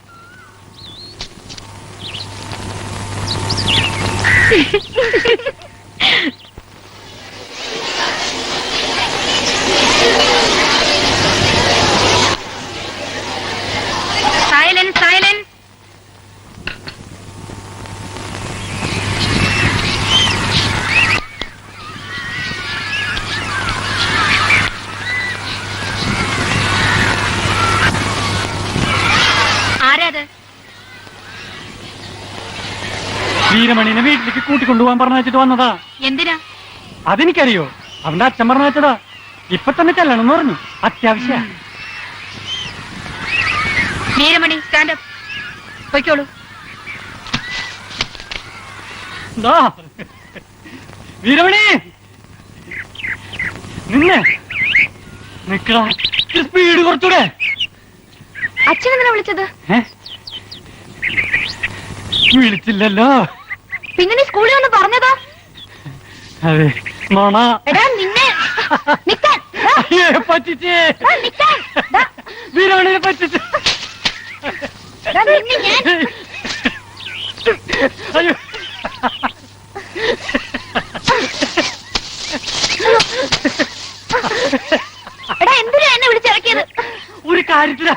Silence, silence. ആരാത്? വീരമണിനെ വീട്ടിലേക്ക് കൂട്ടിക്കൊണ്ടുപോകാൻ പറഞ്ഞു വെച്ചിട്ട് വന്നതാ. എന്തിനാ? അതെനിക്കറിയോ, അവന്റെ അച്ഛൻ പറഞ്ഞു വെച്ചതാ. ഇപ്പൊ തന്നെ ചെല്ലണം എന്ന് പറഞ്ഞു, അത്യാവശ്യ. വീരമണി സ്റ്റാൻഡപ്പ്, പൊയ്ക്കോളൂ. വീരമണി നിന്നെ നിക്കടാ, സ്പീഡ് കുറച്ചൂടെ. അച്ഛനെന്തിനാ വിളിച്ചത്? വിളിച്ചില്ലല്ലോ. പിന്നെ നീ സ്കൂളിൽ ഒന്ന് പറഞ്ഞതോ? അതെ നോണ. എടാ നിന്നെ നിക്കാൻ. പറ്റിച്ചേ, നിക്കാൻ. വീരമണിനെ പറ്റിച്ച്. നിന്നെ ഞാൻ. അയ്യോ, എടാ എന്തിനാ എന്നെ വിളിച്ചിറക്കിയത്? ഒരു കാര്യത്തില.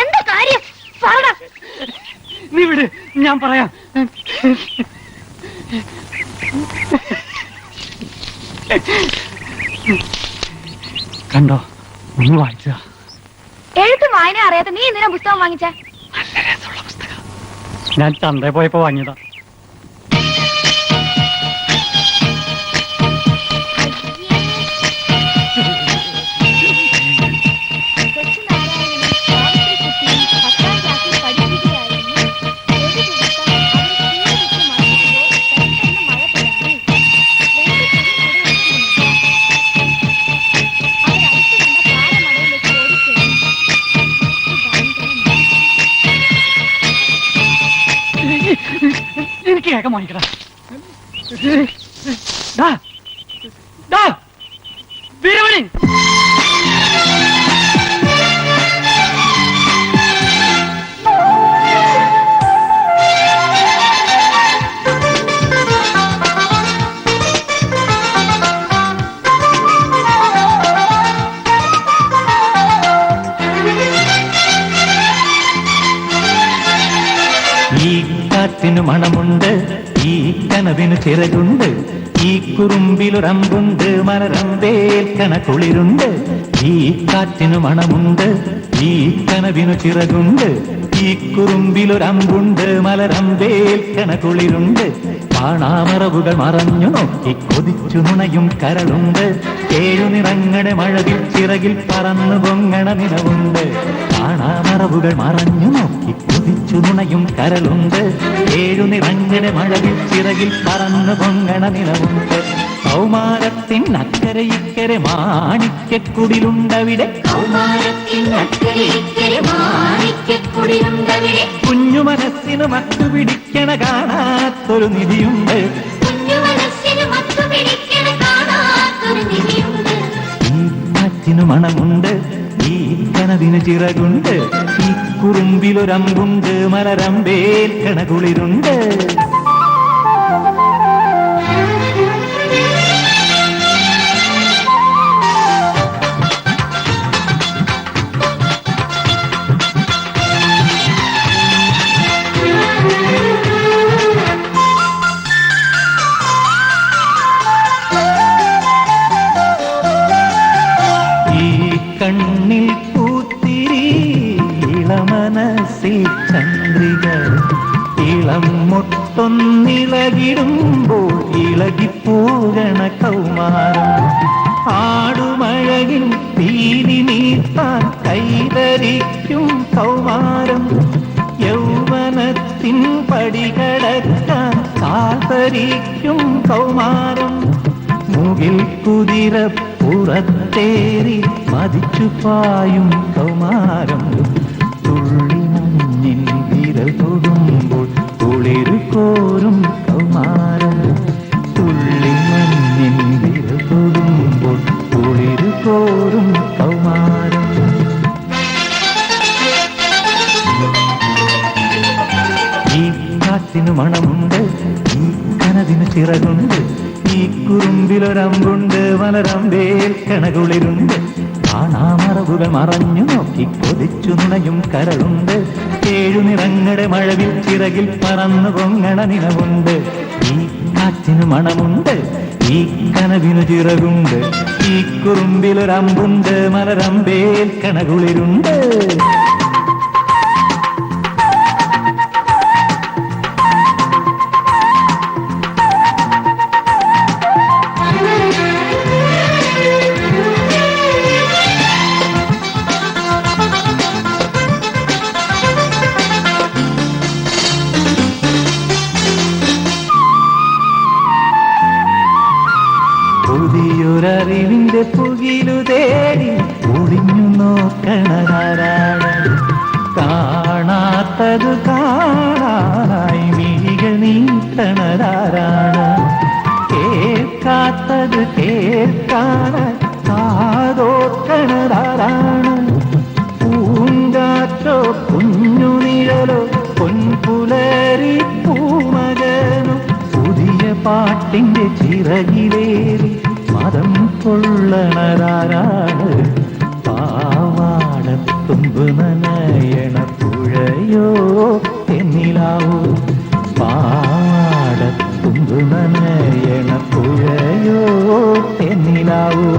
എന്താ കാര്യം? പറടാ. നീ വിട്, ഞാൻ പറയാം. കണ്ടോ, ഒന്ന് വായിച്ച. എഴുത്തും വായന അറിയാത്ത നീ എന്തിനാ പുസ്തകം വാങ്ങിച്ചേ? ഞാൻ ചന്തയിൽ പോയപ്പോ വാങ്ങിയതാ. എനിക്ക് കേൾക്കാൻ വാങ്ങിക്കടാ. വീരമണി, ഈ കാറ്റിനു മണമുണ്ട്, ഈ കനവിനു ചിറകുണ്ട്, ഈ കുറുമ്പിലൊരമ്പുണ്ട്, മലരമ്പേൽക്കണ കുളിരുണ്ട്. ഈ കാറ്റിനു മണമുണ്ട്, ഈ കനവിനു ചിറകുണ്ട്, ഈ കുറുമ്പിലൊരമ്പുണ്ട്, മലരമ്പേൽക്കണ കുളിരുണ്ട്. കാണാമറവുകൾ മറഞ്ഞു നോക്കി കൊതിച്ചു നുണയും കരളുണ്ട്. ഏഴു നിറങ്ങണ മഴവിൽ ചിറകിൽ പറന്നു പൊങ്ങണ നിലവുണ്ട്. കാണാമറവുകൾ മറഞ്ഞു നോക്കി കൊതിച്ചു നുണയും കരളുണ്ട്. ഏഴു നിറങ്ങണ മഴവിൽ ചിറകിൽ പറന്നു പൊങ്ങണ നിലവുണ്ട്. കൗമാരത്തിനക്കരെ ഇക്കരെ മാണിക്യക്കുടിലുണ്ടവിടെ. കുഞ്ഞു മനസ്സിന് മറ്റുപിടിക്കണ കാണാത്തൊരു നിധിയുണ്ട്. ഈ കാറ്റിനു മണമുണ്ട്, ഈ കനവിന് ചിറകുണ്ട്, ഈ കുറുമ്പിലൊരമ്പുണ്ട്, മലരമ്പേൽക്കണ കുളിരുണ്ട്. കണ്ണിൽ പൂത്തിരി ഇളമനസ്സിൽ ചന്ദ്രിക. ഇളം മുട്ടൊന്നിളകിടുമ്പോൾ ഇളകിപ്പോകണ കൗമാരം. ആടുമഴകിൽ തീരി നീത്താൻ കൈതരിക്കും കൗമാരം. യൗവനത്തിൻ പടികടക്കാൻ കാതരിക്കും കൗമാരം. മുകിൽ കുതിര പുറത്തേറി മതിച്ചു പായും കൗമാരം. തുള്ളി മഞ്ഞിൻ വിരൽ തൊടുമ്പോൾ കുളിരു കോരും കൗമാരം. തുള്ളി മഞ്ഞിൻ വിരൽ തൊടുമ്പോൾ കുളിരു കോരും കൗമാരം. ഈ കാറ്റിനു മണമുണ്ട്, ഈ കനവിന് ചിറകുണ്ട്, ഈ കുറുമ്പിലൊരമ്പുണ്ട്, മലരമ്പേൽക്കണ കുളിരുണ്ട്. കാണാമറവുകൾ മറഞ്ഞു നോക്കി കൊതിച്ചു നുണയും കരളുണ്ട്. ഏഴു നിറങ്ങട മഴവിൽ ചിറകിൽ പറന്നു പൊങ്ങണ നിലവുണ്ട്. ഈ കാറ്റിനു മണമുണ്ട്, ഈ കനവിനു ചിറകുണ്ട്, ഈ കുറുമ്പിലൊരമ്പുണ്ട്, മലരമ്പേൽക്കണ കുളിരുണ്ട്. കേൾക്കാത്തത് കാണാനായി മിഴികൾ നീട്ടണതാരാണ്? കേൾക്കാത്തത് കേൾക്കാനായി കാതോർക്കണതാരാണ്? പൂങ്കാറ്റോ കുഞ്ഞു നിഴലോ പൊൻപുലരി പൂമകനോ പുതിയ പാട്ടിന്റെ ചിറകിലേറി മതം കൊള്ളണതാരാണ്? പാവാടത്തുമ്പ് നനയണ പുഴയോ തെന്നിലാവോ? പാവാടത്തുമ്പ് നനയണ പുഴയോ തെന്നിലാവോ?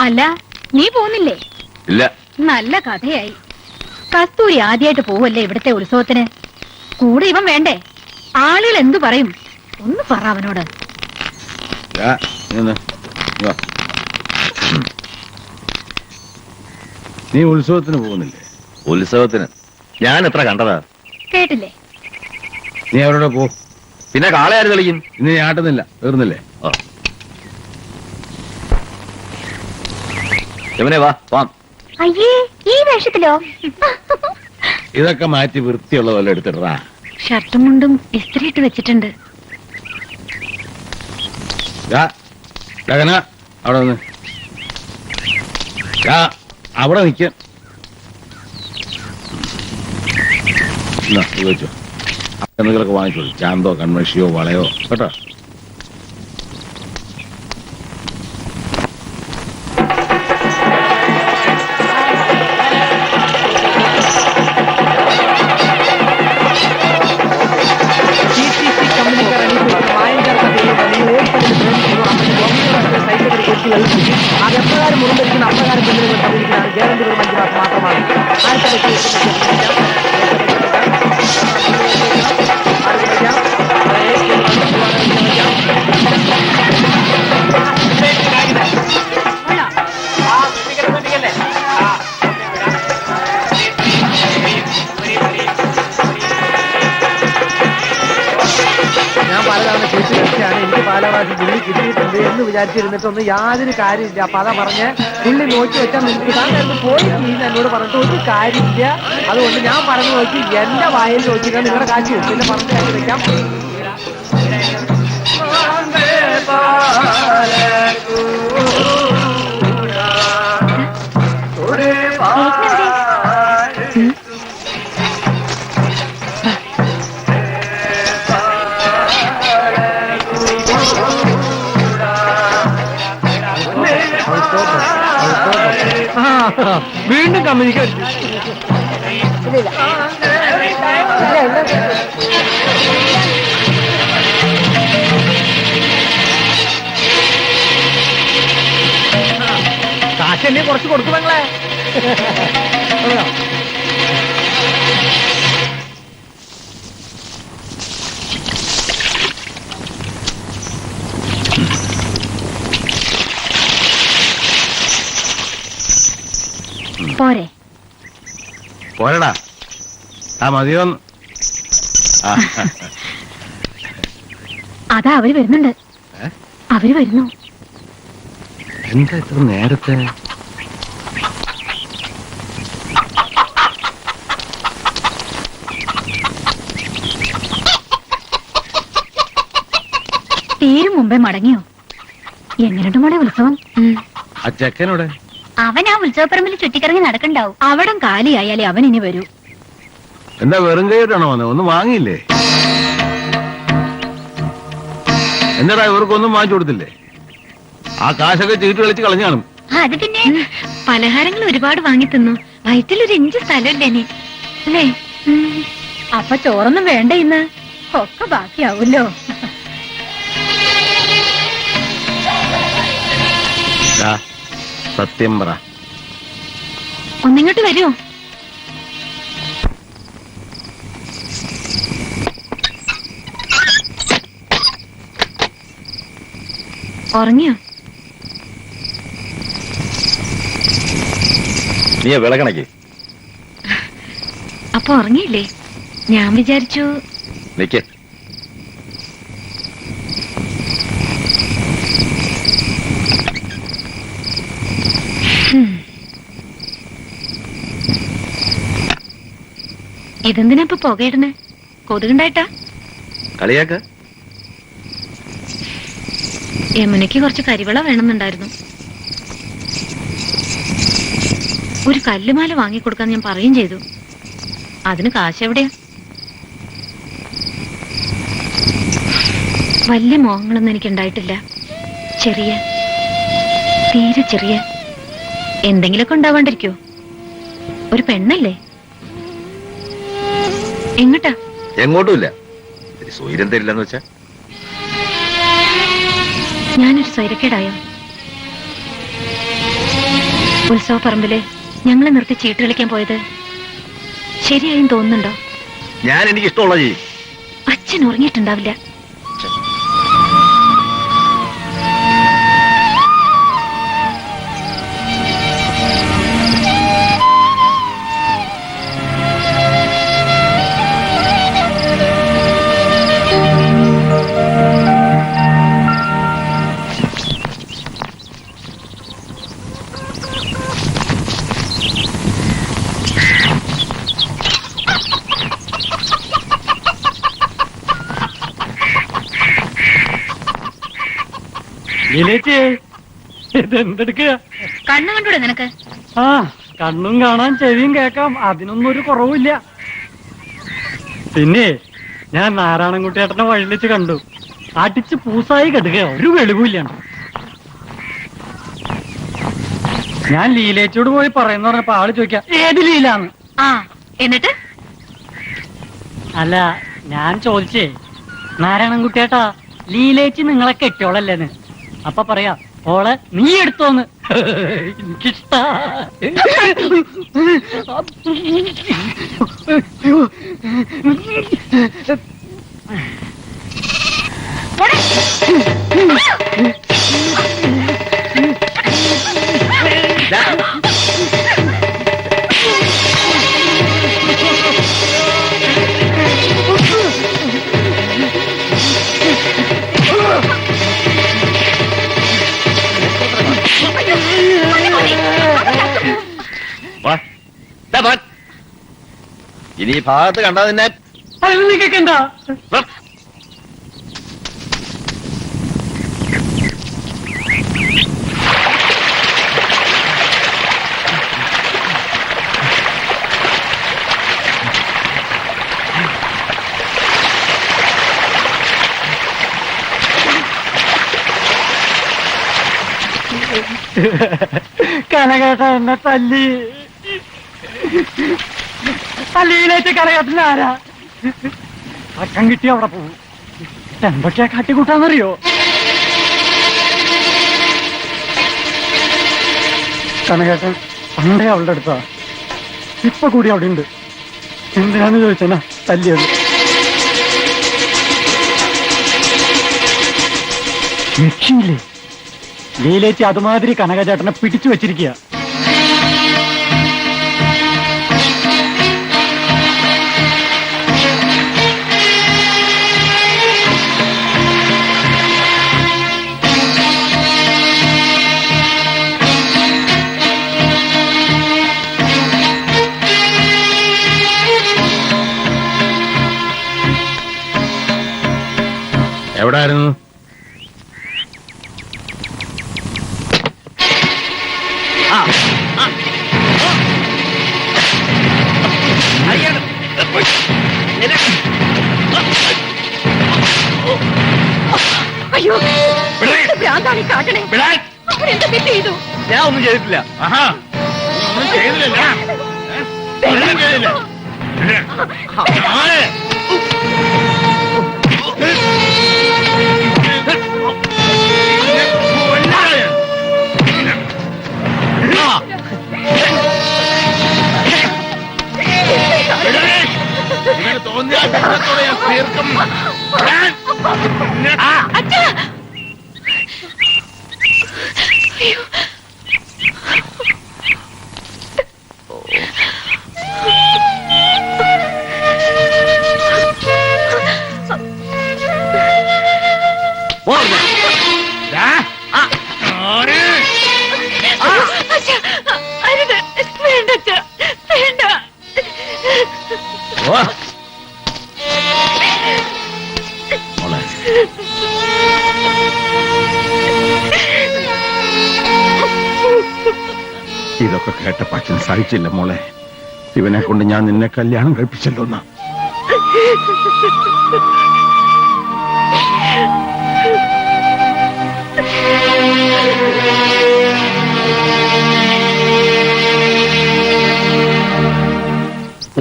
അല്ല, നീ പോകുന്നില്ലേ? ഇല്ല. നല്ല കഥയായി. കസ്തൂരി ആദ്യമായിട്ട് പോവല്ലേ ഇവിടത്തെ ഉത്സവത്തിന്? കൂടെ ഇവൻ വേണ്ടേ? ആളുകൾ എന്തു പറയും? ഒന്ന് പറ അവനോട്. നീ ഉത്സവത്തിന് പോകുന്നില്ലേ? ഉത്സവത്തിന് ഞാൻ എത്ര കണ്ടതാ. കേട്ടില്ലേ? നീ അവരോട് പോ. പിന്നെ കാളയാര് കളിക്കും? ഇന്ന് നീ ആട്ടുന്നില്ല, തീർന്നില്ലേ? യമുനെ വാ വാ. അയ്യേ, ഈ വേഷത്തിലോ? ഇതൊക്കെ മാറ്റി വൃത്തിയുള്ള പോലെ എടുത്തിട്ടാ. ഷർട്ടും മുണ്ടും ഇസ്തിരിയിട്ട് വെച്ചിട്ടുണ്ട്. അവിടെ നിന്ന് അവിടെ നിൽക്കാൻ ചോദിച്ചോ. എന്തെങ്കിലുമൊക്കെ വാങ്ങിച്ചോളൂ. ചാന്തോ കൺമഷിയോ വളയോ കേട്ടോ. അതെപ്രകാരം മുറിഞ്ഞിരിക്കുന്ന അപ്രകാരം പെണ്ണിനെ തന്നിരിക്കുന്നതാണ് ഗ്യാരണ്ടി ഒരു 5 മാസം മാത്രമാണ്. ഞാൻ പലതവണ കേട്ട് കളിച്ചാണ്. എനിക്ക് പല പ്രാവശ്യം പുള്ളി കിട്ടിയിട്ടുണ്ട് എന്ന് വിചാരിച്ചിരുന്നിട്ടൊന്നും യാതൊരു കാര്യമില്ല. അപ്പൊ അതാ പറഞ്ഞ് പുള്ളി നോക്കി വെച്ചാൽ നിങ്ങൾക്ക് താങ്കൾ പോയി എന്നോട് പറഞ്ഞിട്ട് ഒരു കാര്യമില്ല. അതുകൊണ്ട് ഞാൻ പറഞ്ഞു നോക്കി എന്റെ വായിൽ നോക്കിയാൽ നിങ്ങളുടെ കാശ് പിന്നെ പറഞ്ഞു കാശ് വെക്കാം. വീണ്ടും കമ്പനിക്ക് കാശല്ലേ കുറച്ച് കൊടുക്കും നിങ്ങളെ. പോരെ പോരടാ. മതിയോന്ന്. അതാ അവര് വരുന്നുണ്ട്. അവര് വരുന്നു. എന്താ ഇത്ര നേരത്തെ? തീരും മുമ്പേ മടങ്ങിയോ? എങ്ങനെയുണ്ട് മോളെ ഉത്സവം? ആ ചെക്കനോടെ? അവൻ ആ ഉത്സവപ്പറമ്പിൽ ചുറ്റിക്കറങ്ങി നടക്കണ്ടാവും. അവിടം കാലിയായാലേ അവൻ ഇനി വരൂ. എന്താ വെറും കൈയിട്ടാണോ വന്നത്? ഒന്നും വാങ്ങിയില്ലേ? എന്താടാ ഇവർക്കൊന്നും വാങ്ങിച്ചു കൊടുത്തില്ലേ? ആ കാശൊക്കെ ചീട്ട് കളിച്ച് കളഞ്ഞു കാണും. അത് പിന്നെ പലഹാരങ്ങൾ ഒരുപാട് വാങ്ങി തിന്നു. വയറ്റിലൊരു ഇഞ്ച് സ്ഥലമില്ലേ അല്ലേ? അപ്പൊ ചോറൊന്നും വേണ്ട ഇന്ന്. ഒക്കെ ബാക്കിയാവൂല്ലോ. സത്യം പറ. ഒന്നിങ്ങോട്ട് വരുമോ? ഉറങ്ങിയോ? നീ വിളകണക്ക്. അപ്പൊ ഉറങ്ങിയില്ലേ? ഞാൻ വിചാരിച്ചു നിക്കേ. ഇതെന്തിനാ ഇപ്പൊ പുകയിടുന്നേ? കൊതുകുണ്ടായിട്ടാ? കളിയാക്ക. യമുനയ്ക്ക് കുറച്ച് കരിവള വേണമെന്നുണ്ടായിരുന്നു. ഒരു കല്ലുമാല വാങ്ങിക്കൊടുക്കാൻ ഞാൻ പറയുകയും ചെയ്തു. അതിന് കാശ് എവിടെയാ? വലിയ മോഹങ്ങളൊന്നും എനിക്കുണ്ടായിട്ടില്ല. ചെറിയ, തീരെ ചെറിയ എന്തെങ്കിലുമൊക്കെ ഉണ്ടാവാണ്ടിരിക്കോ? ഒരു പെണ്ണല്ലേ? എങ്ങട്ടാ? എങ്ങോട്ടുമില്ല. സ്വൈരം തരില്ലെന്ന് വെച്ചാ ഞാനൊരു സ്വൈരക്കേടായോ? ഉത്സവപ്പറമ്പില് ഞങ്ങളെ നിർത്തി ചീട്ട് കളിക്കാൻ പോയത് ശരിയായും തോന്നുന്നുണ്ടോ? ഞാൻ എനിക്ക് ഇഷ്ടമുള്ള ചെയ്യും. അച്ഛൻ ഉറങ്ങിയിട്ടുണ്ടാവില്ല. ഇതെന്തെടുക്കുക? കണ്ണു കണ്ടൂടെ നിനക്ക്? ആ, കണ്ണും കാണാൻ ചെവിയും കേൾക്കാം, അതിനൊന്നും ഒരു കുറവില്ല. പിന്നെ ഞാൻ നാരായണൻകുട്ടിയേട്ടനെ വഴിയിൽ വെച്ച് കണ്ടു. അടിച്ച് പൂസായി കെടുക, ഒരു വെളിവില്ലാണ്. ഞാൻ ലീലേച്ചോട് പോയി പറയുന്ന പറഞ്ഞപ്പോ ആള് ചോദിക്കാം ഏത് ലീലാന്ന്. ആ, എന്നിട്ട്? അല്ല, ഞാൻ ചോദിച്ചേ, നാരായണൻകുട്ടിയേട്ടാ ലീലേച്ചി നിങ്ങളെ കെട്ടിയോളല്ലേന്ന്. അപ്പൊ പറയാ ഓളെ നീ എടുത്തോന്ന്. എനിക്കിഷ്ട. ഇനി ഈ ഭാഗത്ത് കണ്ടാ നിന്നെ കേക്കണ്ട. കനകേട്ട എന്നെ തല്ലി. തല്ലിയിലേക്ക് കനകേട്ടന് ആരാ? അക്കം കിട്ടി അവിടെ പോകും. എന്തൊക്കെയാ കാട്ടിക്കൂട്ടാന്നറിയോ? കനകേട്ടൻ പണ്ടേ അവളുടെ അടുത്താ, ഇപ്പൊ കൂടി അവിടെ ഉണ്ട്. എന്തിനാന്ന് ചോദിച്ചാ തല്ലിയത്. രക്ഷയില്ലേ? ലീലേച്ചി അതുമാതിരി കനകചേട്ടനെ പിടിച്ചു വെച്ചിരിക്കുക. എവിടായിരുന്നു? അയ്യോ, ഭ്രാന്താണ് കാട്ടണേ. അവരെന്താ തെറ്റ് ചെയ്തു? ഞാൻ ഒന്നും ചെയ്തിട്ടില്ല. ഒന്നും ചെയ്തില്ല. തോന്നിയാ തീർക്കും. അരുത്, വേണ്ട അച്ഛാ, വേണ്ട. ഇതൊക്കെ കേട്ടപ്പോ അച്ഛൻ സഹിച്ചില്ല മോളെ. ഇവനെ കൊണ്ട് ഞാൻ നിന്നെ കല്യാണം കഴിപ്പിച്ചല്ലോ എന്നാ.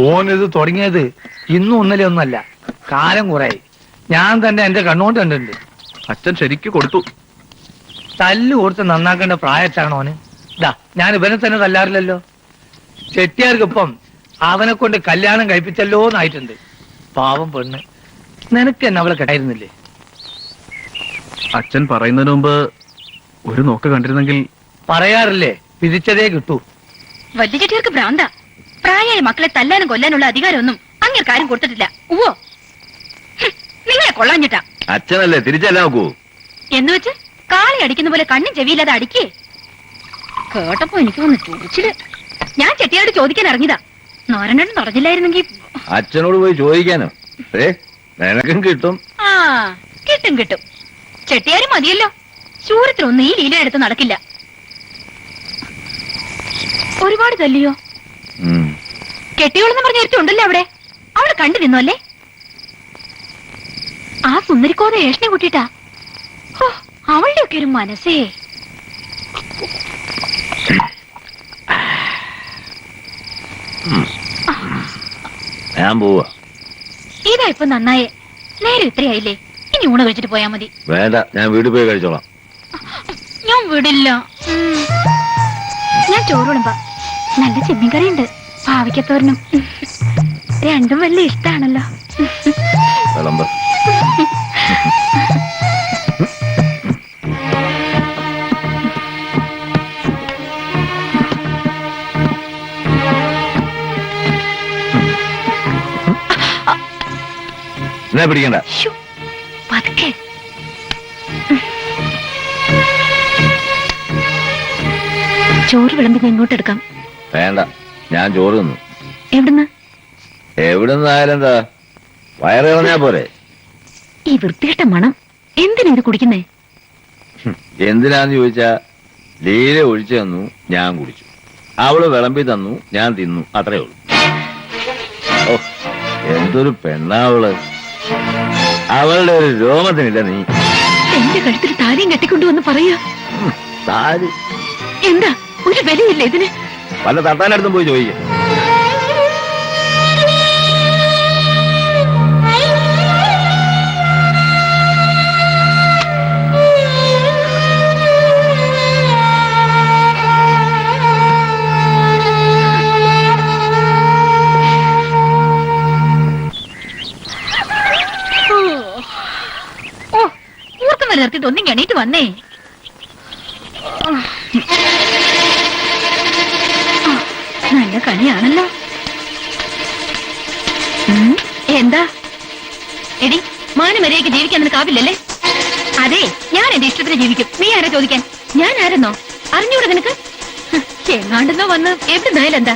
ഓനിത് തുടങ്ങിയത് ഇന്നും ഒന്നലെ ഒന്നല്ല, കാലം കുറെ. ഞാൻ തന്നെ എന്റെ കണ്ണുകൊണ്ട് കണ്ടിട്ടുണ്ട്. അച്ഛൻ ശരിക്ക് കൊടുത്തു. തല്ല് കൊടുത്ത് നന്നാക്കേണ്ട പ്രായത്താണ് ഓന്. ഇതാ ഞാൻ ഇവനെ തന്നെ തല്ലാറില്ലല്ലോ. ചെട്ടിയാർക്കിപ്പം അവനെ കൊണ്ട് കല്യാണം കഴിപ്പിച്ചല്ലോ എന്നായിട്ടുണ്ട്. പാവം പെണ്ണ്, നിനക്ക് തന്നെ അവളെ കെട്ടായിരുന്നില്ലേ? അച്ഛൻ പറയുന്നതിന് മുമ്പ് ഒരു നോക്ക് കണ്ടിരുന്നെങ്കിൽ. പറയാറില്ലേ, വിധിച്ചതേ കിട്ടൂ. വലിയ ചെട്ടിയാർക്ക് ഭ്രാന്ത. പ്രായമായ മക്കളെ തല്ലാനും കൊല്ലാനുള്ള അധികാരമൊന്നും അങ്ങേർക്കാരും കൊടുത്തിട്ടില്ല. ഉവ്വോ, നിങ്ങളെ കൊള്ളാഞ്ഞിട്ടാ. അച്ഛനല്ലേ തിരിച്ചല്ല നോക്കൂ. എന്ന് വെച്ച് കാളി അടിക്കുന്ന പോലെ കണ്ണും ചെവിയില്ലാതെ അടിക്കേ. കേട്ടപ്പോ എനിക്ക് വന്ന് ചോദിച്ചില്. ഞാൻ ചെട്ടിയാരോട് ചോദിക്കാൻ ഇറങ്ങിയതാ. നാരായണൻ പറഞ്ഞില്ലായിരുന്നെങ്കിൽ. അച്ഛനോട് പോയി ചോദിക്കാനോ? നിനക്കും കിട്ടും. ആ, കിട്ടും കിട്ടും. ചെട്ടിയാര് മതിയല്ലോ. ശൂരത്തിലൊന്നും ഈ ലീല എടുത്ത് നടക്കില്ല. ഒരുപാട് തല്ലിയോ? കെട്ടിയോളെന്ന് പറഞ്ഞ ഒരുത്തുണ്ടല്ലോ അവിടെ. അവളെ കണ്ടു നിന്നോ അല്ലേ? ആ സുന്ദരിക്കോത ഏഷനെ കൂട്ടിട്ടാ. അവളുടെ ഒക്കെ ഒരു മനസ്സേ. ഞാൻ പോവാ. ഇതാ ഇപ്പൊ നന്നായേ. നേരെ ഇത്രയായില്ലേ? ഇനി ഊണ് കഴിച്ചിട്ട് പോയാ മതി. വേണ്ട, ഞാൻ വീട്ടിൽ പോയി കഴിച്ചോളാം. ഞാൻ വിടില്ല. ഞാൻ ചോറ് വിളമ്പാ. നല്ല ചെമ്മീൻ കറിയുണ്ട്, പാവയ്ക്കത്തോരനും. രണ്ടും വലിയ ഇഷ്ടാണല്ലോ. വിളമ്പ്. എന്നാ പിടിക്കണ്ട. പതുക്കെ. ചോറ് വിളമ്പി ഞാൻ ഇങ്ങോട്ട് എടുക്കാം. വേണ്ട, ഞാൻ ചോറ് തിന്നു. എവിടുന്ന്? എവിടുന്നായാലും എന്താ, വയറ് കളഞ്ഞാ പോരെ. ഈ വൃത്തികെട്ട മണം എന്തിനാ ഇത് കുടിക്കുന്നേ? എന്തിനാന്ന് ചോദിച്ചാ, ലീല ഒഴിച്ചു തന്നു, ഞാൻ കുടിച്ചു. അവള് വിളമ്പി തന്നു, ഞാൻ തിന്നു, അത്രേ ഉള്ളൂ. ഓ, എന്തൊരു പെണ്ണാവള്. അവളുടെ ഒരു രോമത്തിനില്ല നീ. എന്റെ കഴുത്തിൽ താലിയും കെട്ടിക്കൊണ്ടുവന്ന് പറയാ. താലി എന്താ, ഒരു വിലയില്ല ഇതിന്? വല്ല തട്ടാനടുത്തും പോയി ചോദിക്കാം. നിർത്തിട്ട് ഒന്നും എണീറ്റ് വന്നേ. നല്ല കണിയാണല്ലോ. എന്താ എടി, മാനമര്യാദയ്ക്ക് ജീവിക്കാൻ നിനക്കാവില്ലല്ലേ? അതെ, ഞാൻ എന്റെ ഇഷ്ടത്തിന് ജീവിക്കും. നീ ആരാ ചോദിക്കാൻ? ഞാൻ ആരെന്നോ അറിഞ്ഞൂടെ നിനക്ക്? എങ്ങാണ്ടെന്നോ വന്ന് എവിടുന്നായാലും എന്താ?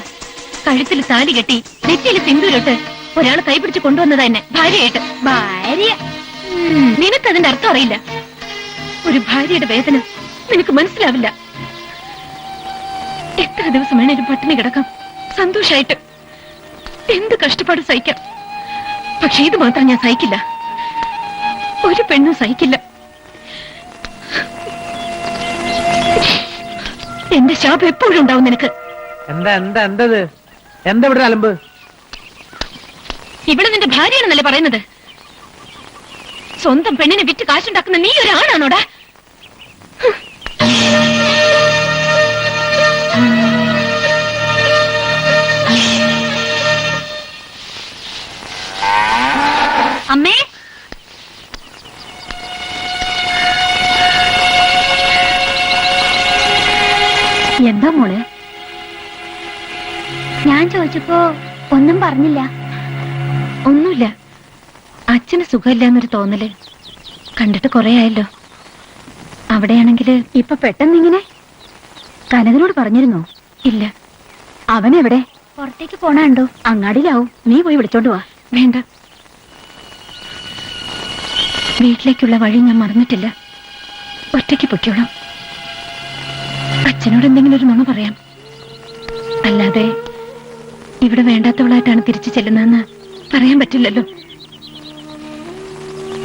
കഴുത്തിൽ താലി കെട്ടി നെറ്റിയിൽ സിന്ദൂരിട്ട് ഒരാൾ കൈപിടിച്ച് കൊണ്ടുവന്നതാ എന്നെ ഭാര്യയായിട്ട്. ഭാര്യ? നിനക്കതിന്റെ അർത്ഥം അറിയില്ല. ഒരു ഭാര്യയുടെ വേദന നിനക്ക് മനസ്സിലാവില്ല. എത്ര ദിവസം വേണേലും പട്ടിണി കിടക്കാം, സന്തോഷായിട്ട് എന്ത് കഷ്ടപ്പാട് സഹിക്കാം. പക്ഷെ ഇത് മാത്രം ഞാൻ സഹിക്കില്ല. ഒരു പെണ്ണും സഹിക്കില്ല. എന്റെ ശാപം എപ്പോഴും ഉണ്ടാവും നിനക്ക്. എന്താ എന്താ എന്തത്? എന്താ ഇവിടെ അലമ്പ്? ഇവിടെ നിന്റെ ഭാര്യയാണെന്നല്ലേ പറയുന്നത്? സ്വന്തം പെണ്ണിനെ വിറ്റ് കാശുണ്ടാക്കുന്ന നീ ഒരാണാണോടാ? അമ്മേ, എന്താ മോളെ? ഞാൻ ചോദിച്ചപ്പോ ഒന്നും പറഞ്ഞില്ല. ഒന്നുമില്ല. അച്ഛന് സുഖമില്ല എന്നൊരു തോന്നല്. കണ്ടിട്ട് കൊറേ ആയല്ലോ. അവിടെയാണെങ്കിൽ ഇപ്പൊ പെട്ടെന്ന് ഇങ്ങനെ കനകനോട് പറഞ്ഞിരുന്നോ? ഇല്ല. അവനെവിടെ? പുറത്തേക്ക് പോണുണ്ടോ? അങ്ങാടിയിലാവും. നീ പോയി വിളിച്ചോണ്ട് വാ. വേണ്ട, വീട്ടിലേക്കുള്ള വഴി ഞാൻ മറന്നിട്ടില്ല. ഒറ്റയ്ക്ക് പൊയ്ക്കോളാം. അച്ഛനോട് എന്തെങ്കിലും ഒരു നുണ പറയാം. അല്ലാതെ ഇവിടെ വേണ്ടാത്തവളായിട്ടാണ് തിരിച്ചു ചെല്ലുന്നതെന്ന് പറയാൻ പറ്റില്ലല്ലോ.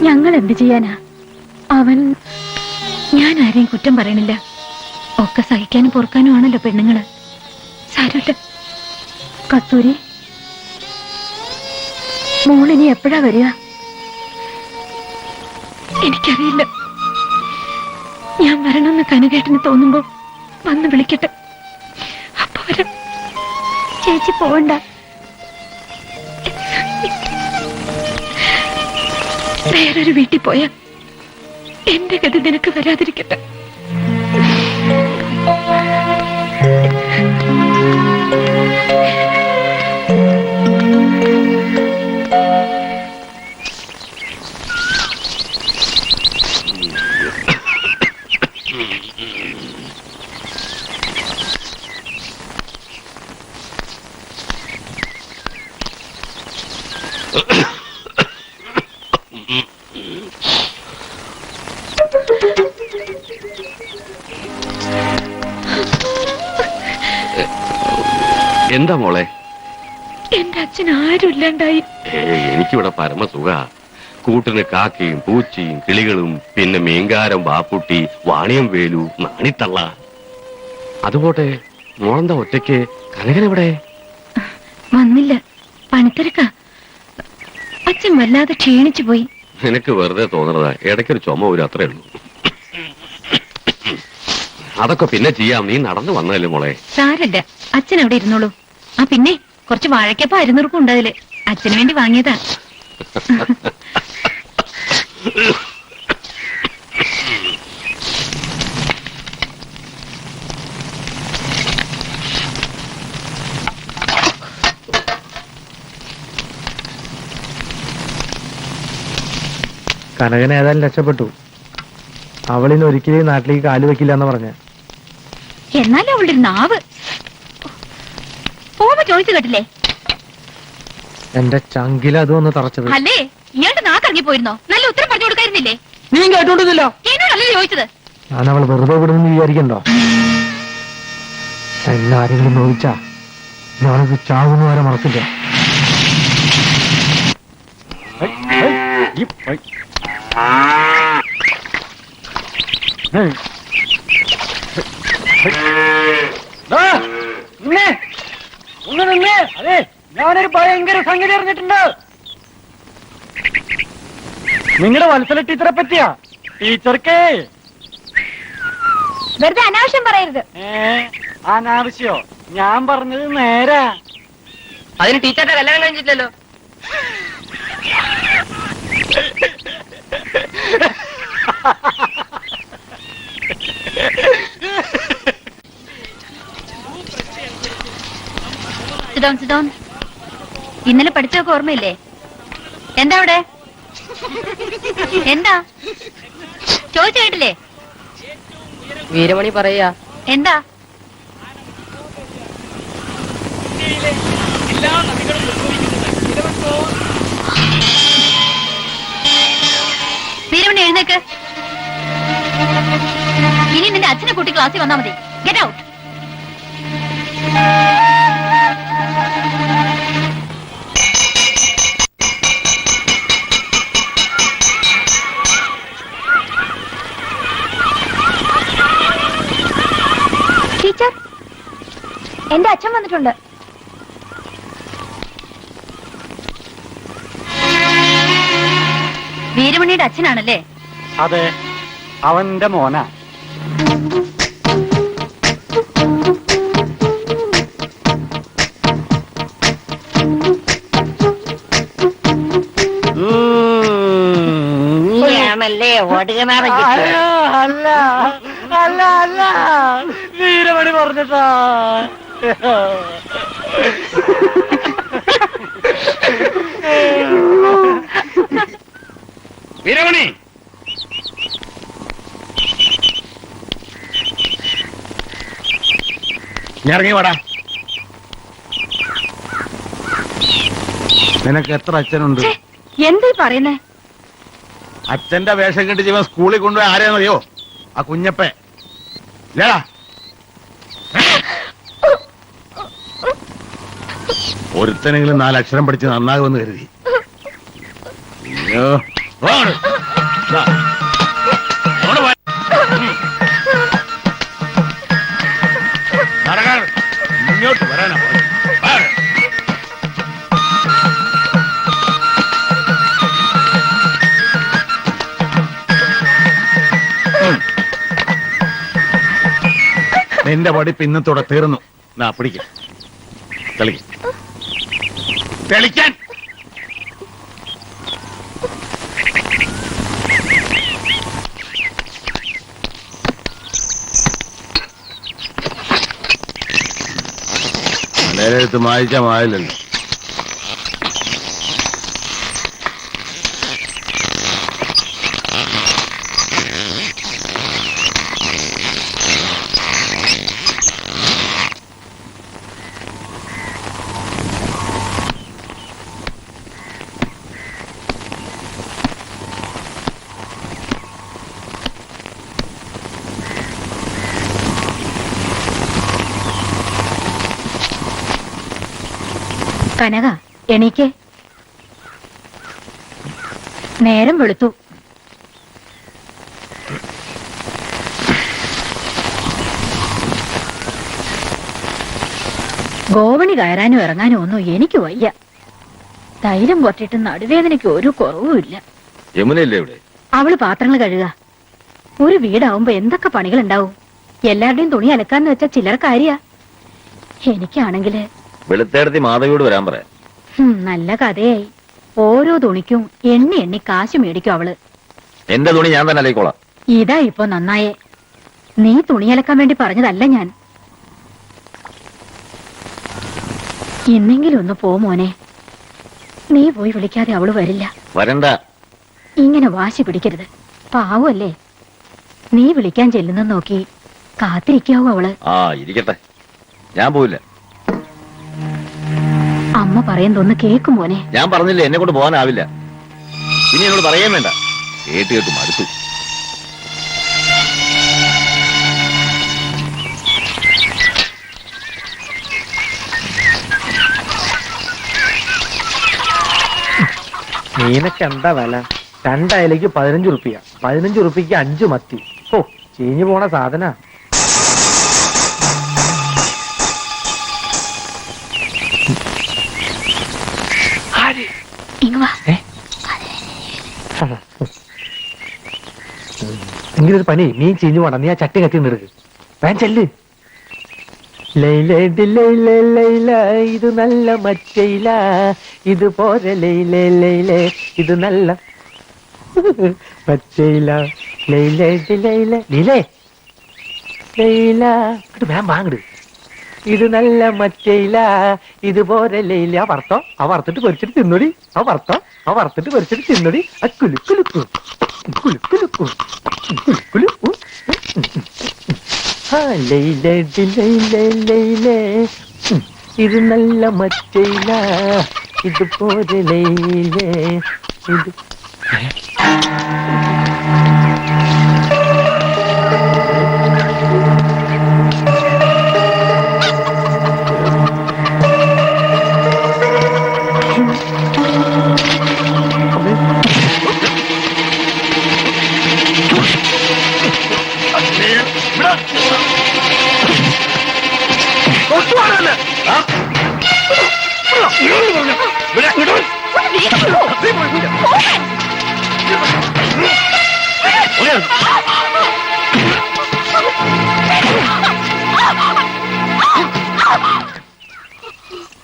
ഞങ്ങൾ എന്ത് ചെയ്യാനാ? ഞാൻ ആരെയും കുറ്റം പറയണില്ല. ഒക്കെ സഹിക്കാനും പൊറുക്കാനും ആണല്ലോ പെണ്ണുങ്ങള്. സാരമില്ല. കസ്തൂരി, മോളിനി എപ്പോഴാ വരിക? എനിക്കറിയില്ല. ഞാൻ വരണമെന്ന് കനകേട്ടന് തോന്നുമ്പോ വന്ന് വിളിക്കട്ടെ. അപ്പൊ വരാം. ചേച്ചി പോവണ്ട. വേറൊരു വീട്ടിൽ പോയാ എന്റെ ഗതി നിനക്ക് വരാതിരിക്കട്ടെ. എന്താ മോളെ? എന്റെ അച്ഛൻ ആരുമില്ലാണ്ടായി. എനിക്കിവിടെ പരമസുഖ. കൂട്ടിന് കാക്കയും പൂച്ചയും കിളികളും പിന്നെ മീൻകാരം ബാപ്പുട്ടി വാണിയം വേലു നാണിത്തള്ള. അതുപോട്ടെ, മോളെന്താ ഒറ്റയ്ക്ക്? കനകനെവിടെ? വന്നില്ല, പണിത്തിരക്ക. അച്ഛൻ വല്ലാതെ ക്ഷീണിച്ചു പോയി. നിനക്ക് വെറുതെ തോന്നണതാ. ഇടയ്ക്കൊരു ചുമ വരും, അത്രേ ഉള്ളൂ. അതൊക്കെ പിന്നെ ചെയ്യാം. നീ നടന്നു വന്നതല്ലേ മോളെ. സാരല്ല, അച്ഛൻ അവിടെ ഇരുന്നോളൂ. ആ പിന്നെ കുറച്ച് വാഴക്കപ്പ അരിനുറുക്കും ഉണ്ടാവില്ലേ, അച്ഛന് വേണ്ടി വാങ്ങിയതാ. കനകൻ ഏതായാലും രക്ഷപ്പെട്ടു. അവളിന്ന് ഒരിക്കലും നാട്ടിലേക്ക് കാല് വെക്കില്ല എന്ന് പറഞ്ഞ. എന്നാലും അവളുടെ ഒരു നാവ്. പോകുമ്പോ ചോദിച്ചു കേട്ടില്ലേ? എന്റെ ചങ്കില അതും ഒന്ന് തറച്ചത്. അല്ലേ, ഇയാളുടെ നാക്കിറങ്ങി പോയിരുന്നോ? നല്ല ഉത്തരം പറഞ്ഞു കൊടുക്കായിരുന്നില്ലേ? നീ കേട്ടോണ്ടില്ലല്ലോ. എന്നോടല്ലേ ചോദിച്ചത്? ഞാൻ അവൾ വെറുതെ വിടുമെന്ന് വിചാരിക്കണ്ടോ? എല്ലാരെങ്കിലും നോവിച്ചാ ഞാനത് ചാവുന്ന വരെ മറക്കില്ല. അതെ, ഞാനൊരു ഭയങ്കര സംഗതി അറിഞ്ഞിട്ടുണ്ട്. നിങ്ങളുടെ വത്സല ടീച്ചറെ പറ്റിയാ. ടീച്ചർക്ക് വെറുതെ അനാവശ്യം പറയരുത്. അനാവശ്യോ? ഞാൻ പറഞ്ഞത് നേരാ. അതിന് ടീച്ചറുടെ കല്യാണം കഴിഞ്ഞിട്ടില്ലല്ലോ. ഇന്നലെ പഠിച്ചതൊക്കെ ഓർമ്മയില്ലേ? എന്താ അവിടെ? എന്താ ചോദിച്ചു കേട്ടില്ലേ? വീരമണി പറയാ. എന്താ? വീരമണി എഴുന്നേക്ക്. ഇനി നിന്റെ അച്ഛനെ കൂട്ടി ക്ലാസ്സിൽ വന്നാ മതി. Get out. ടീച്ചർ, എന്റെ അച്ഛൻ വന്നിട്ടുണ്ട്. വീരമണിയുടെ അച്ഛനാണല്ലേ? അതെ, അവന്റെ മോനാ. നീയാണല്ലേ ഓടുകനാണ്. അല്ല അല്ല അല്ല, വീരമണി പറഞ്ഞിട്ടാ. വീരമണി, നീ ഇറങ്ങി വാടാ. നിനക്ക് എത്ര അച്ഛനുണ്ട്? എന്തീ പറയുന്നേ? അച്ഛന്റെ വേഷം കെട്ടി ജീവൻ സ്കൂളിൽ കൊണ്ടുപോയി ആരെയെന്നറിയോ? ആ കുഞ്ഞപ്പേ ഇല്ലടാ. ഒരുത്തനെങ്കിലും 4 അക്ഷരം പഠിച്ച് നന്നാകുമെന്ന് കരുതി. അയ്യോ നടക്കാൻ ഇങ്ങോട്ട് വരാനാ. നിന്റെ പഠിപ്പ് ഇന്നത്തോടെ തീർന്നു. പിടിക്ക തെളിക്കാൻ. മലയാളത്ത് വായിച്ചാ മായില്ലല്ലോ. കനക, എണീക്ക്. നേരം വെളുത്തു. ഗോവണി കയറാനും ഇറങ്ങാനും ഒന്നും എനിക്ക് വയ്യ. തൈലം പൊട്ടിട്ട് നടുവേദനയ്ക്ക് ഒരു കുറവുമില്ല. യമുനയല്ലേ ഇവിടെ? അവള് പാത്രങ്ങൾ കഴുകുക. ഒരു വീടാവുമ്പോ എന്തൊക്കെ പണികൾ ഉണ്ടാവും. എല്ലാവരുടെയും തുണി അലക്കാന്ന് വെച്ചാ ചില്ലറ കാര്യ. എനിക്കാണെങ്കില് വെളുത്തേടത്തി മാധവിയോട് വരാൻ പറയാം. നല്ല കഥയായി. ഓരോ തുണിക്കും എണ്ണി എണ്ണി കാശ് മേടിക്കും അവള്. എന്റെ തുണി ഞാൻ തന്നെ അലയിക്കോളാം. ഇതാ ഇപ്പൊ നന്നായേ. നീ തുണി അലക്കാൻ വേണ്ടി പറഞ്ഞതല്ല ഞാൻ. ഇന്നെങ്കിലും ഒന്ന് പോ മോനെ. നീ പോയി വിളിക്കാതെ അവള് വരില്ല. വരണ്ട. ഇങ്ങനെ വാശി പിടിക്കരുത്. പാവല്ലേ. നീ വിളിക്കാൻ ചെല്ലുന്ന നോക്കി കാത്തിരിക്കാവോ അവള്? ഇരിക്കട്ടെ, ഞാൻ പോയില്ല. അമ്മ പറയുന്നതൊന്ന് കേക്കും മോനെ. ഞാൻ പറഞ്ഞില്ലേ എന്നെ കൊണ്ട് പോകാനാവില്ല. ഇനി എന്നോട് പറയാൻ വേണ്ട. കേട്ട് കേട്ട് മടുത്തു. മീനൊക്കെ എന്താ വില? 2 അയലയ്ക്ക് 15 റുപ്യ. 15 റുപ്യക്ക് 5 മത്തി. ഓ, ചീഞ്ഞു പോണ സാധന. എങ്കിലൊരു പണി, മീൻ ചീഞ്ഞു പോണം. നീ ആ ചട്ടി കത്തി എടുക്ക്. വേൻ ചെല്ല്. ഇത് നല്ല മറ്റയില, ഇത് പോരെ ലൈലേ ലൈലേ, ഇത് നല്ല പച്ചയില ലൈലേ ലൈലേ ലീലേ ലൈല. വേൻ വാങ്ങട്. ഇത് നല്ല മറ്റയില, ഇത് പോരെ ലൈല. ആ വറുത്തോ, ആ വറുത്തിട്ട് പൊരിച്ചിട്ട് തിന്നൊടി. ആ വറുത്തോ, ആ വറുത്തിട്ട് പൊരിച്ചിട്ട് തിന്നൊടി. ആ കുലുക്കുലുക്കു കുലുക്കുലുക്കു കുലുക്കുലു. ലൈലേ ലൈലേ ലൈലേ, ഇത് നല്ല മറ്റയില, ഇത് പോരെ ലൈലേ. ഇത്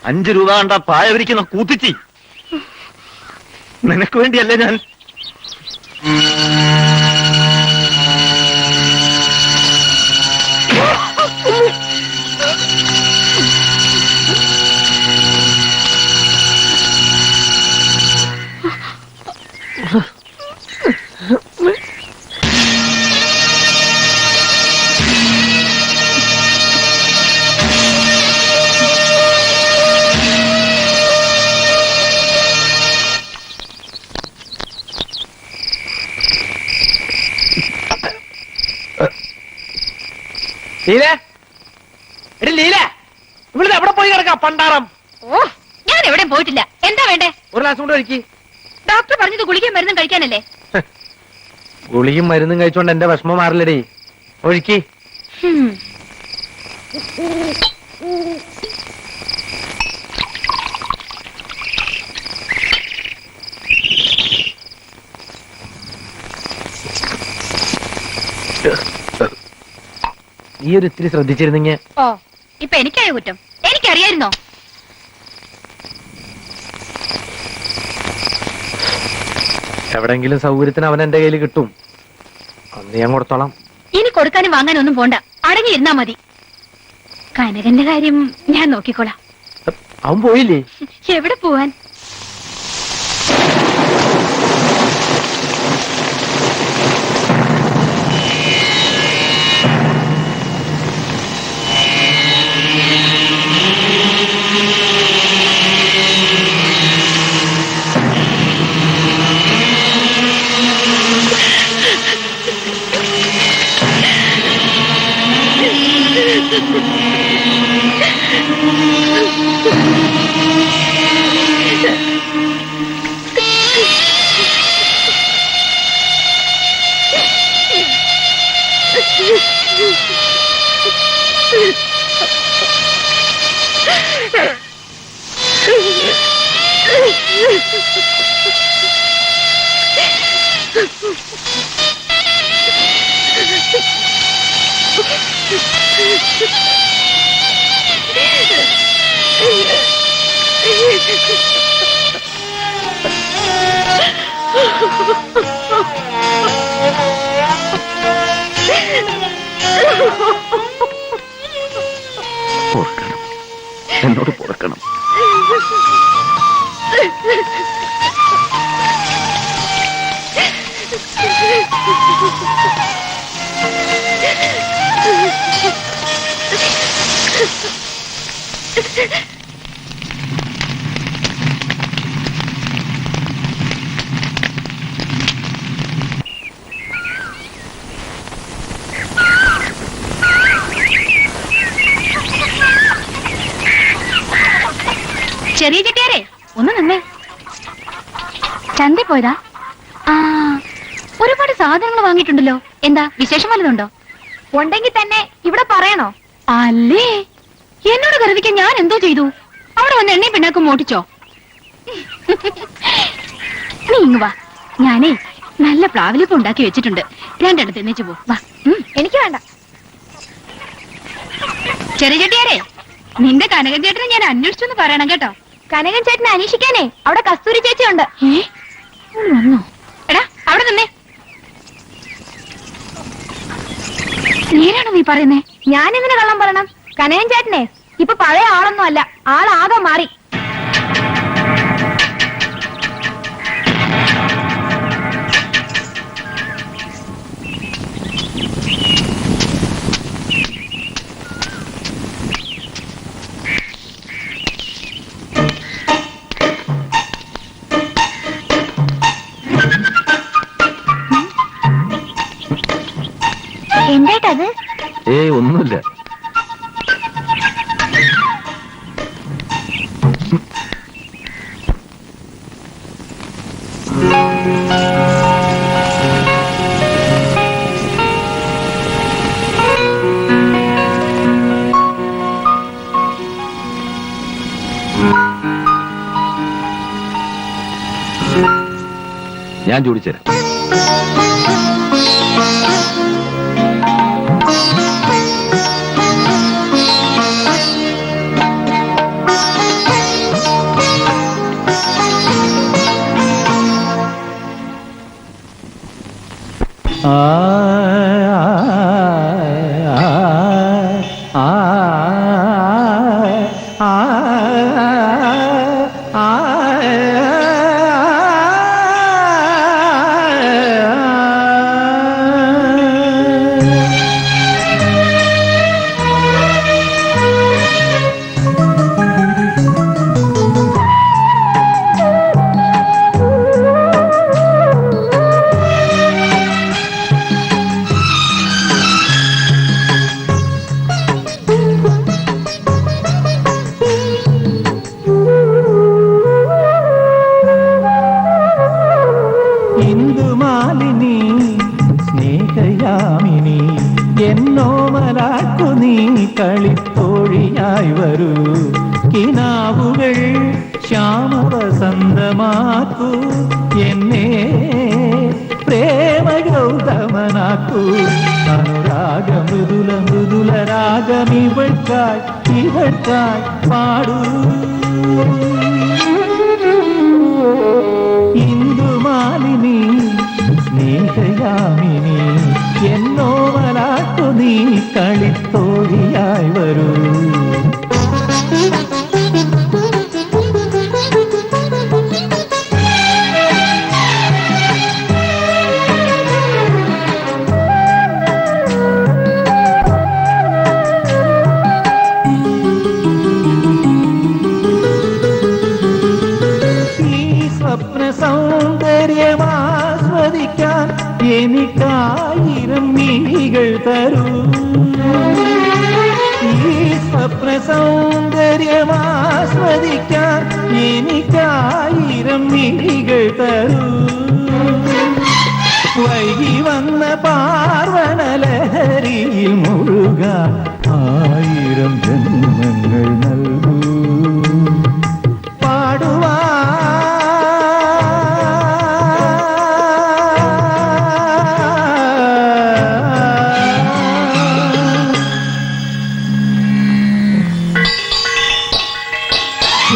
₹5 കണ്ട പായ വിരിക്കുന്ന കൂത്തിച്ചി. നിനക്ക് വേണ്ടിയല്ലേ ഞാൻ. ലീല, എടി ലീല, ഇവിടെ എവിടെ പോയി കിടക്കാം പണ്ടാറം? ഓ, ഞാൻ എവിടെയും പോയിട്ടില്ല. എന്താ വേണ്ടേ? ഒരു ഗ്ലാസ് കൊണ്ട് ഒഴിക്കി. ഡോക്ടർ പറഞ്ഞത് ഗുളികയും മരുന്നും കഴിക്കാനല്ലേ? ഗുളിയും മരുന്നും കഴിച്ചോണ്ട് എന്റെ വിഷമം മാറില്ലടി. ഒഴിക്കി. ഹും. നീ ഒരു ഇത്തിരി ശ്രദ്ധിച്ചിരുന്നെങ്കിൽ. ഓ, ഇപ്പൊ എനിക്കായ കുറ്റം. എനിക്കറിയായിരുന്നോ? എവിടെങ്കിലും സൗകര്യത്തിന് അവൻ എന്റെ കയ്യിൽ കിട്ടും, അന്ന് ഞാൻ കൊടുത്തോളാം. ഇനി കൊടുക്കാനും വാങ്ങാനും ഒന്നും പോണ്ട, അടങ്ങിയിരുന്നാ മതി. കനകന്റെ കാര്യം ഞാൻ നോക്കിക്കോളാം. അവൻ പോയില്ലേ? എവിടെ പോവാൻ? പൊറുക്കണം, എന്നോട് പൊറുക്കണം. ചെറിയ ചെട്ടിയാരെ ഒന്ന് നിന്നേ. ചന്തി പോയതാ? ആ, ഒരുപാട് സാധനങ്ങൾ വാങ്ങിയിട്ടുണ്ടല്ലോ. എന്താ വിശേഷം വല്ലതുണ്ടോ? ഉണ്ടെങ്കിൽ തന്നെ ഇവിടെ പറയണോ? അല്ലേ, എന്നോട് കരുതിക്കാൻ ഞാൻ എന്തോ ചെയ്തു? അവിടെ വന്ന് എണ്ണയും പിണ്ണാക്കും മോട്ടിച്ചോ? നീ ഇങ്ങ് വാ, ഞാനേ നല്ല പ്ലാവിലിപ്പ് ഉണ്ടാക്കി വെച്ചിട്ടുണ്ട്. രണ്ടെണ്ണം തിന്നിച്ചു പോ. വാ. എനിക്ക് വേണ്ട. ചെറിയ ചെട്ടിയാരെ, നിന്റെ കനകൻ ചേട്ടനെ ഞാൻ അന്വേഷിച്ചു പറയണം കേട്ടോ. കനകൻ ചേട്ടനെ അന്വേഷിക്കാനേ അവിടെ കസ്തൂരി ചേച്ചി ഉണ്ട്. വന്നോ? എടാ, അവിടെ നിന്നേ. നേരാണോ നീ പറയുന്നേ? ഞാൻ എന്തിനു കള്ളം പറയണം? കനകൻ ചേട്ടനെ ഇപ്പൊ പഴയ ആളൊന്നും അല്ല, ആളാകെ മാറി. എന്തായിട്ടത്? ഏയ് ഒന്നുമില്ല. ഞാൻ ചോദിച്ചുതരാം. വരൂ കിനാവുകൾ ശ്യാമവസന്തമാക്കൂ എന്നെ പ്രേമ ഗൗതമനാക്കൂ അനുരാഗ മൃദുല മൃദുല രാഗം ഇവൾക്കായി പാടൂ ഇന്ദുമാലിനി സ്നേഹയാമിനി എന്നോമലാട്ടു നീ കളിത്തോഴിയായി വരൂ സൗന്ദര്യമാസ്വദിക്കാൻ എനിക്കായിരം മിഴികൾ തരൂ ഈ സ്വപ്ന സൗന്ദര്യമാസ്വദിക്കാൻ എനിക്കായിരം മിഴികൾ തരൂ വൈകി വന്ന പാർവണലഹരിയിൽ മുഴുകാൻ ആയിരം ജന്മങ്ങൾ നൽകൂ പാടുവാ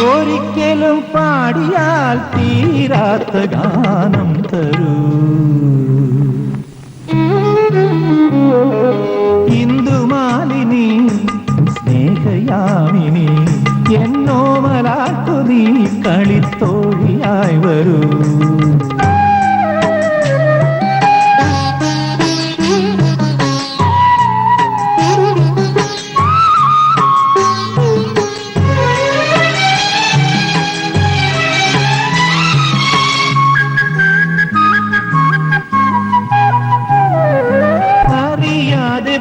ഒരിക്കലും പാടിയാൽ തീരാത്ത ഗാനം തരൂ ഇന്ദുമാലിനി സ്നേഹയാമിനി എന്നോമലാക്കു നീ കളിത്തോഴിയായി വരൂ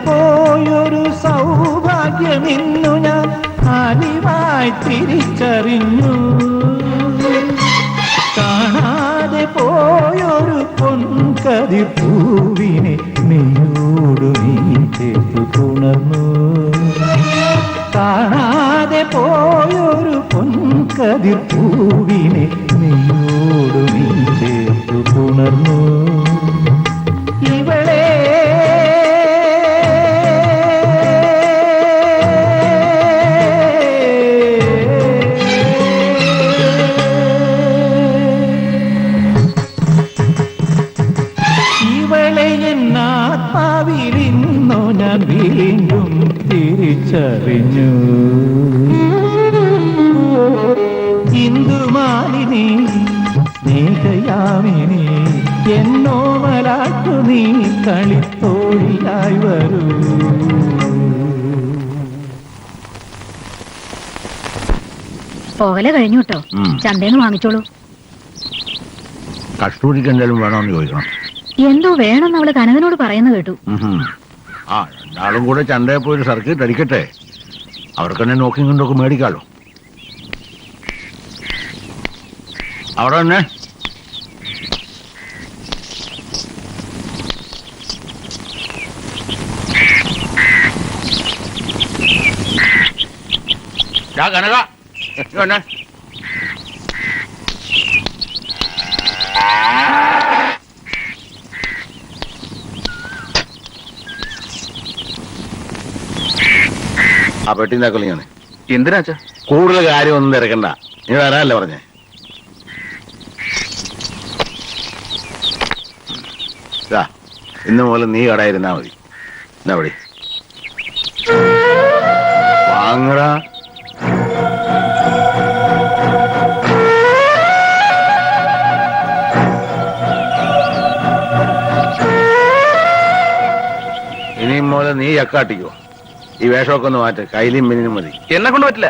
പോയൊരു സൗഭാഗ്യമിന്നു ഞാൻ ആദ്യമായി തിരിച്ചറിഞ്ഞു കാണാതെ പോയൊരു പൊൻകതിർ പൂവിനെ നീയോടു നീ ചേർത്തു പുണർന്നു കാണാതെ പോയൊരു പൊൻകതിർ പൂവിനെ നീയോടു നീ ചേർത്തു പുണർന്നു ഇവളെ ആത്മാവിലിന്നോ ഞാൻ വീണ്ടും തിരിച്ചറിഞ്ഞു ഇന്ദുമാലിനി സ്നേഹയാമിനി എന്നോമലാട്ടു നീ കളിത്തോഴിയായി വരൂ പോകലെ കഴിഞ്ഞു കേട്ടോ ചന്തേന്ന് വാങ്ങിച്ചോളൂ കസ്തൂരിക്ക് എന്തെങ്കിലും വേണമെന്ന് ചോദിക്കണം എന്തോ വേണമെന്ന് അവള് കനകനോട് പറയുന്ന കേട്ടു ആ രണ്ടാളും കൂടെ ചന്തയിൽ പോയി ഒരു സർക്കിട്ട് അടിക്കട്ടെ അവർക്ക് തന്നെ നോക്കി കൊണ്ടൊക്കെ മേടിക്കാലോ അവിടെ തന്നെ കനക തന്നെ ആ പെട്ടിന്നാക്കല് ഞാൻ എന്തിനാച്ചാ കൂടുതൽ കാര്യമൊന്നും തിരക്കണ്ട നീ വരാനല്ലേ പറഞ്ഞേ ഇന്ന് മുതൽ നീ കടയിരുന്നാ മതി എന്നാ പടി വാങ്ങടാ ഇനിയും മുതൽ നീ ചക്കാട്ടിക്കോ ഈ വേഷമൊക്കെ ഒന്ന് മാറ്റ കയ്യിലും മിനിനും മതി എന്നെ കൊണ്ട് പറ്റില്ല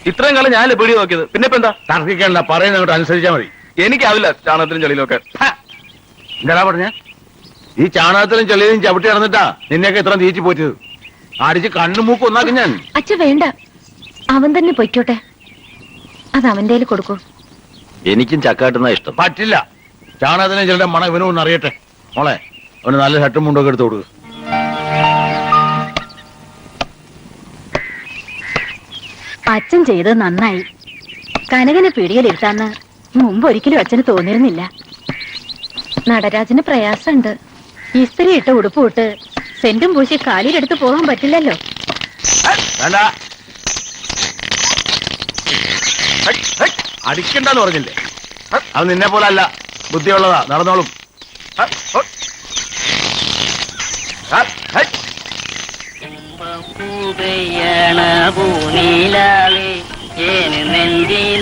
ഇത്രയും കാലം ഞാനല്ലേ പീടി നോക്കിയത് പിന്നെ ഇപ്പൊ എന്താ തർക്കിക്കണ്ട പറയുന്ന അങ്ങോട്ട് അനുസരിച്ചാ മതി എനിക്കാവില്ല ചാണകത്തിലും ചെളിയിലൊക്കെ എന്താ പറഞ്ഞ ഈ ചാണകത്തിലും ചെളിയിലും ചവിട്ടി നടന്നിട്ടാ നിന്നെയൊക്കെ ഇത്ര തീച്ചു പോറ്റത് അടിച്ച് കണ്ണു മൂക്ക് ഒന്നാക്കി ഞാൻ അച്ഛ വേണ്ട അവൻ തന്നെ പൊയ്ക്കോട്ടെ അത് അവന്റെ കൊടുക്കൂ എനിക്കും ചക്കാട്ടുന്ന ഇഷ്ടം പറ്റില്ല ചാണകത്തിലും ചെളിയുടെ മണം ഇവനൊന്ന് അറിയട്ടെ മോളെ അവന് നല്ല ഷർട്ടും മുണ്ടൊക്കെ എടുത്തു കൊടുക്കുക അച്ഛൻ ചെയ്തത് നന്നായി. കനകനെ പിടിയിലിരുത്താന്ന് മുമ്പ് ഒരിക്കലും അച്ഛന് തോന്നിയിരുന്നില്ല. നടരാജന് പ്രയാസമുണ്ട്. ഇസ്തിരി ഇട്ട ഉടുപ്പ് ഇട്ട് സെന്റും പൂശി കാലിലെടുത്ത് പോകാൻ പറ്റില്ലല്ലോ. വേണ്ട, അടിക്കണ്ടെന്ന് പറഞ്ഞില്ലേ? അത് നിന്നെ പോലെ അല്ല, ബുദ്ധിയുള്ളതാ, നടന്നോളും.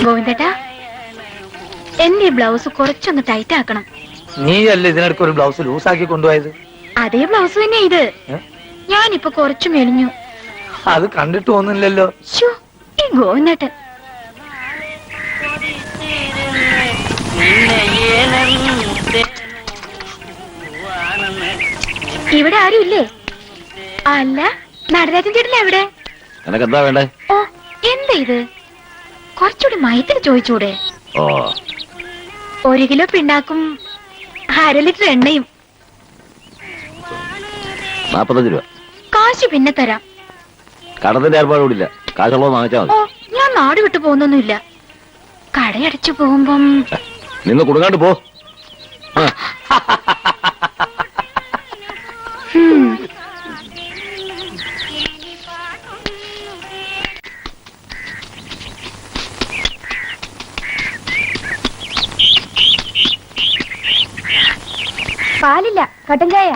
ഗോവിന്ദേട്ടാ, എന്റെ ബ്ലൗസ് കുറച്ചൊന്ന് ടൈറ്റ് ആക്കണം. നീയല്ലേ ഇതിനിടയ്ക്ക് ഒരു ബ്ലൗസ് ലൂസാക്കി കൊണ്ടുപോയത്? അതേ ബ്ലൗസ് തന്നെ ഇത്. ഞാനിപ്പൊ കുറച്ചു മെലിഞ്ഞു. അത് കണ്ടിട്ട് തോന്നുന്നില്ലല്ലോ. ശ്ശോ, ഈ ഗോവിന്ദേട്ടൻ. ഇവിടെ ആരും ഇല്ലേ? അല്ല, നടരാജൻ ചേട്ടൻ എവിടെ? നിനക്കെന്താ വേണ്ടേ? ഓ, എന്താ ഇത്? കുറച്ചുകൂടി മയത്തിന് ചോദിച്ചൂടെ? ഓ, 1 കിലോ പിണ്ണാക്കും 1/2 ലിറ്റർ എണ്ണയും. 45 രൂപ. കാശ് പിന്നെ തരാം. കടത്തിന്റെ ഏർപ്പാടുകൂടില്ല, കാശുള്ളത് വാങ്ങിച്ചാൽ ഓ, മതി. ഞാൻ നാട് വിട്ടു പോകുന്നൊന്നുമില്ല. കടയടച്ചു പോകുമ്പം നിന്ന് കൊടുങ്ങാണ്ട് പോ. പാലില്ല, കട്ടൻ ചായ.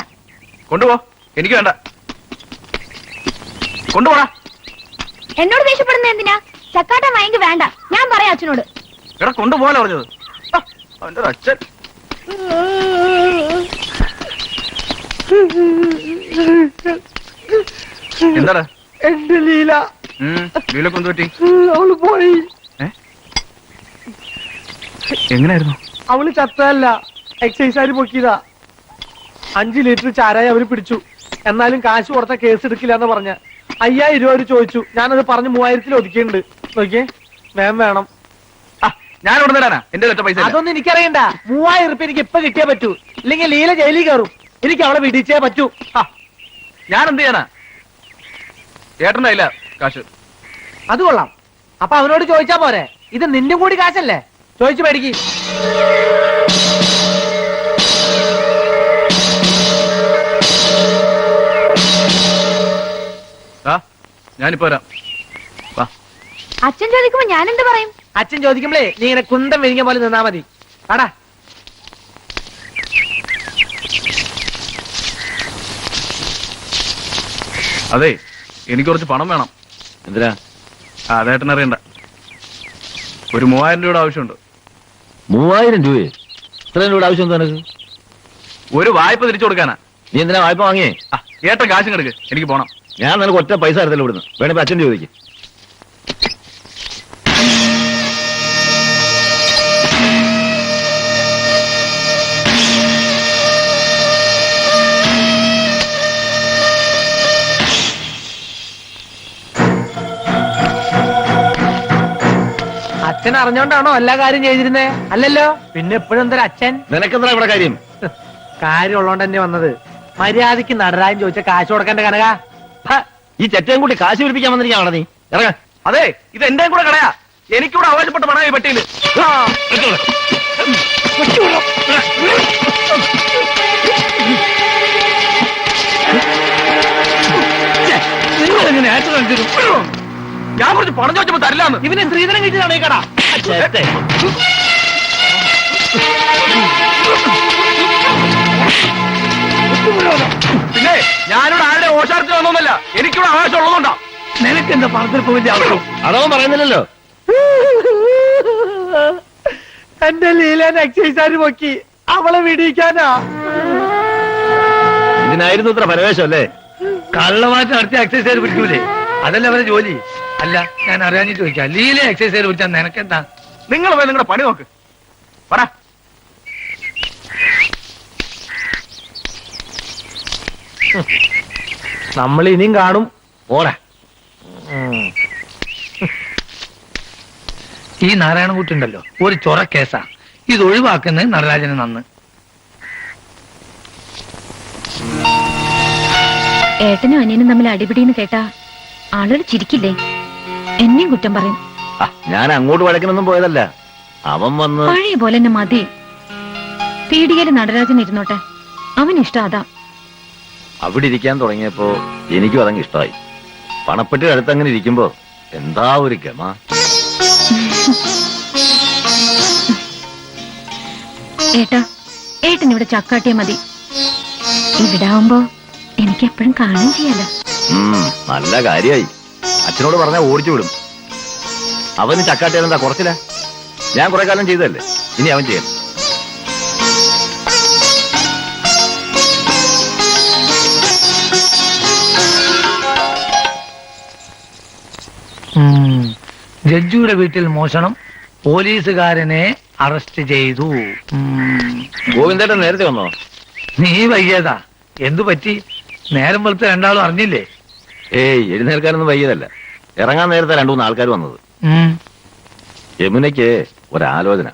കൊണ്ടുപോ, എനിക്ക് വേണ്ട. കൊണ്ടുപോടാ. എന്നോട് ദേഷ്യപ്പെടുന്ന എന്തിനാ? ചക്കാട്ടൻ വാങ്ങി വേണ്ട, ഞാൻ പറയാം അച്ഛനോട്. എടാ, കൊണ്ടുപോലെ പറഞ്ഞത്. അവന്റെ ഒരു അച്ഛൻ. എന്താടാ? എന്റെ ലീല ലീലൊക്കെ എന്ത് പറ്റി? അവള് പോയി. എങ്ങനെയായിരുന്നു? അവള് ചത്തല്ല, എക്സൈസുകാര് പൊക്കിയതാ. 5 ലിറ്റർ ചാരായ അവര് പിടിച്ചു. എന്നാലും കാശ് കൊടുത്ത കേസ് എടുക്കില്ല എന്ന് പറഞ്ഞ 5000 രൂപ അവര് ചോദിച്ചു. ഞാനത് പറഞ്ഞ് 3000-ൽ ഒതുക്കിയിട്ടുണ്ട്. നോക്കിയേ, വേണം. ഞാൻ ഇവിടെ തരാനാ, എന്റെ ഒറ്റ പൈസ. അതൊന്നും എനിക്കറിയണ്ട. 3000 രൂപ എനിക്ക് ഇപ്പൊ കിട്ടിയേ പറ്റൂ. ഇല്ലെങ്കിൽ ലീല ജയിലിൽ കയറും. എനിക്ക് അവളെ വിടിച്ചേ പറ്റൂ. ഞാൻ എന്ത് ചെയ്യാനാ? ഏട്ടൻ്റെ ഇല്ല കാശ്. അത് കൊള്ളാം. അപ്പൊ അവനോട് ചോദിച്ചാ പോരെ? ഇത് നിന്റെ കൂടി കാശല്ലേ? ചോദിച്ചു മേടിക്ക്. ഞാനിപ്പോ വരാം. അച്ഛൻ ചോദിക്കുമ്പോ ഞാൻ എന്ത് പറയും? അച്ഛൻ ചോദിക്കുമ്പോഴേ നീ ഇങ്ങനെ കുന്തം വിരിഞ്ഞ പോലെ നിന്നാ മതി. ആടാ, അതെ, എനിക്ക് കുറച്ച് പണം വേണം. എന്തിനാ? അതേട്ടൻ അറിയണ്ട. ഒരു 3000 രൂപയുടെ ആവശ്യമുണ്ട്. 3000 രൂപയെ? ഇത്രയും രൂപയുടെ ആവശ്യം എന്താ നിനക്ക്? ഒരു വായ്പ തിരിച്ചു കൊടുക്കാനാ. നീ എന്തിനാ വായ്പ വാങ്ങിയേ? ഏട്ടൻ കാശും കിടക്ക്, എനിക്ക് പോണം. ഞാൻ നിനക്ക് ഒറ്റ പൈസ തരത്തില്ല ഇവിടുന്ന്. വേണമെങ്കിൽ അച്ഛൻ ചോദിക്കും. അച്ഛൻ അറിഞ്ഞോണ്ടാണോ എല്ലാ കാര്യം ചെയ്തിരുന്നേ? അല്ലല്ലോ, പിന്നെ എപ്പോഴും എന്തൊരു അച്ഛൻ. നിനക്കെന്താ ഇവിടെ കാര്യം? കാര്യം ഉള്ളോണ്ട് തന്നെ വന്നത്. മര്യാദക്ക് നടരാജൻ ചോദിച്ച കാശ് കൊടുക്കണ്ട കനക. ഈ ചെറ്റയും കൂട്ടി കാശ് പിടിപ്പിക്കാൻ വന്നിരിക്കാണോ നീ? ഇറങ്ങ. അതെ, ഇത് എന്റെ കൂടെ കടയാ. എനിക്കൂടെ അവകാശപ്പെട്ട പണം ഈ പെട്ടിയില്. ഞാൻ കുറച്ച് പണം ചോദിച്ചപ്പോ തരില്ലാന്ന്. ഇവന് സ്ത്രീധനം കിട്ടിയതാണ് ഈ കട. പിന്നെ ഞാനിവിടെ ആരുടെ ഓശാരത്തിൽ വന്നൊന്നല്ല, എനിക്കിവിടെ അവകാശം ഉള്ളതുകൊണ്ടാ. നിനക്ക് എന്താ പണത്തിൽ പോയിന്റെ ആവശ്യം? അതവൻ പറയുന്നില്ലല്ലോ. എന്റെ ലീലൻ എക്സൈസുകാര് പൊക്കി. അവളെ വിടിയിക്കാനാ. ഇതിനായിരുന്നു ഇത്ര പരവേശം അല്ലേ? കള്ളമാറ്റം നടത്തിയ എക്സൈസുകാർ പിടിക്കൂലേ? അതല്ല അവരെ ജോലി. അല്ല, ഞാൻ അറിയാഞ്ഞു ചോദിക്കാം. ലീല എക്സൈസുകാർ പിടിച്ചാൽ നിനക്കെന്താ? നിങ്ങൾ പോയി നിങ്ങളുടെ പണി നോക്ക്. പറ. നമ്മൾ ഇനിയും കാണും. ഓടാ. ഈ നാരായണൻകുട്ടിണ്ടല്ലോ, ഒരു ചൊറ കേസാ. ഇത് ഒഴിവാക്കുന്നത് നടരാജന് നന്ന്. ഏട്ടനും അനിയനും തമ്മിൽ അടിപിടിന്ന് കേട്ടാ ആളുകൾ ചിരിക്കില്ലേ? എന്നെയും കുറ്റം പറയും. ഞാൻ അങ്ങോട്ട് വഴക്കിനൊന്നും പോയതല്ല. അവൻ വന്ന് പഴയ പോലെ തന്നെ മതി. പീടികയില് നടരാജൻ ഇരുന്നോട്ടെ, അവനിഷ്ടം അതാ. അവിടെ ഇരിക്കാൻ തുടങ്ങിയപ്പോ എനിക്കും അതങ്ങ് ഇഷ്ടമായി. പണപ്പെട്ടി അടുത്ത് അങ്ങനെ ഇരിക്കുമ്പോ എന്താ ഒരു ഗമ. ഏട്ടാ, ഏട്ടൻ ഇവിടെ ചക്കാട്ടിയ മതി. ഇവിടെ ആവുമ്പോ എനിക്ക് എപ്പോഴും കാണാൻ ചെയ്യാലോ. നല്ല കാര്യായി. അച്ഛനോട് പറഞ്ഞാ ഓടിച്ചു വിടും. അവന് ചക്കാട്ടിയാലെന്താ കുറച്ചില്ല? ഞാൻ കുറെ കാലം ചെയ്തതല്ലേ, ഇനി അവൻ ചെയ്യാം. ജഡ്ജിയുടെ വീട്ടിൽ മോഷണം, പോലീസുകാരനെ അറസ്റ്റ് ചെയ്തു. ഗോവിന്ദേട്ടൻ നേരത്തെ വന്നോ? നീ വയ്യതാ, എന്തു പറ്റി? നേരം വെളുത്ത് രണ്ടാളും അറിഞ്ഞില്ലേ? ഏയ്, എഴുന്നേൽക്കാനൊന്നും വയ്യതല്ല. ഇറങ്ങാൻ നേരത്തെ 2-3 ആൾക്കാർ വന്നത്. യമുനയ്ക്ക് ഒരാലോചന.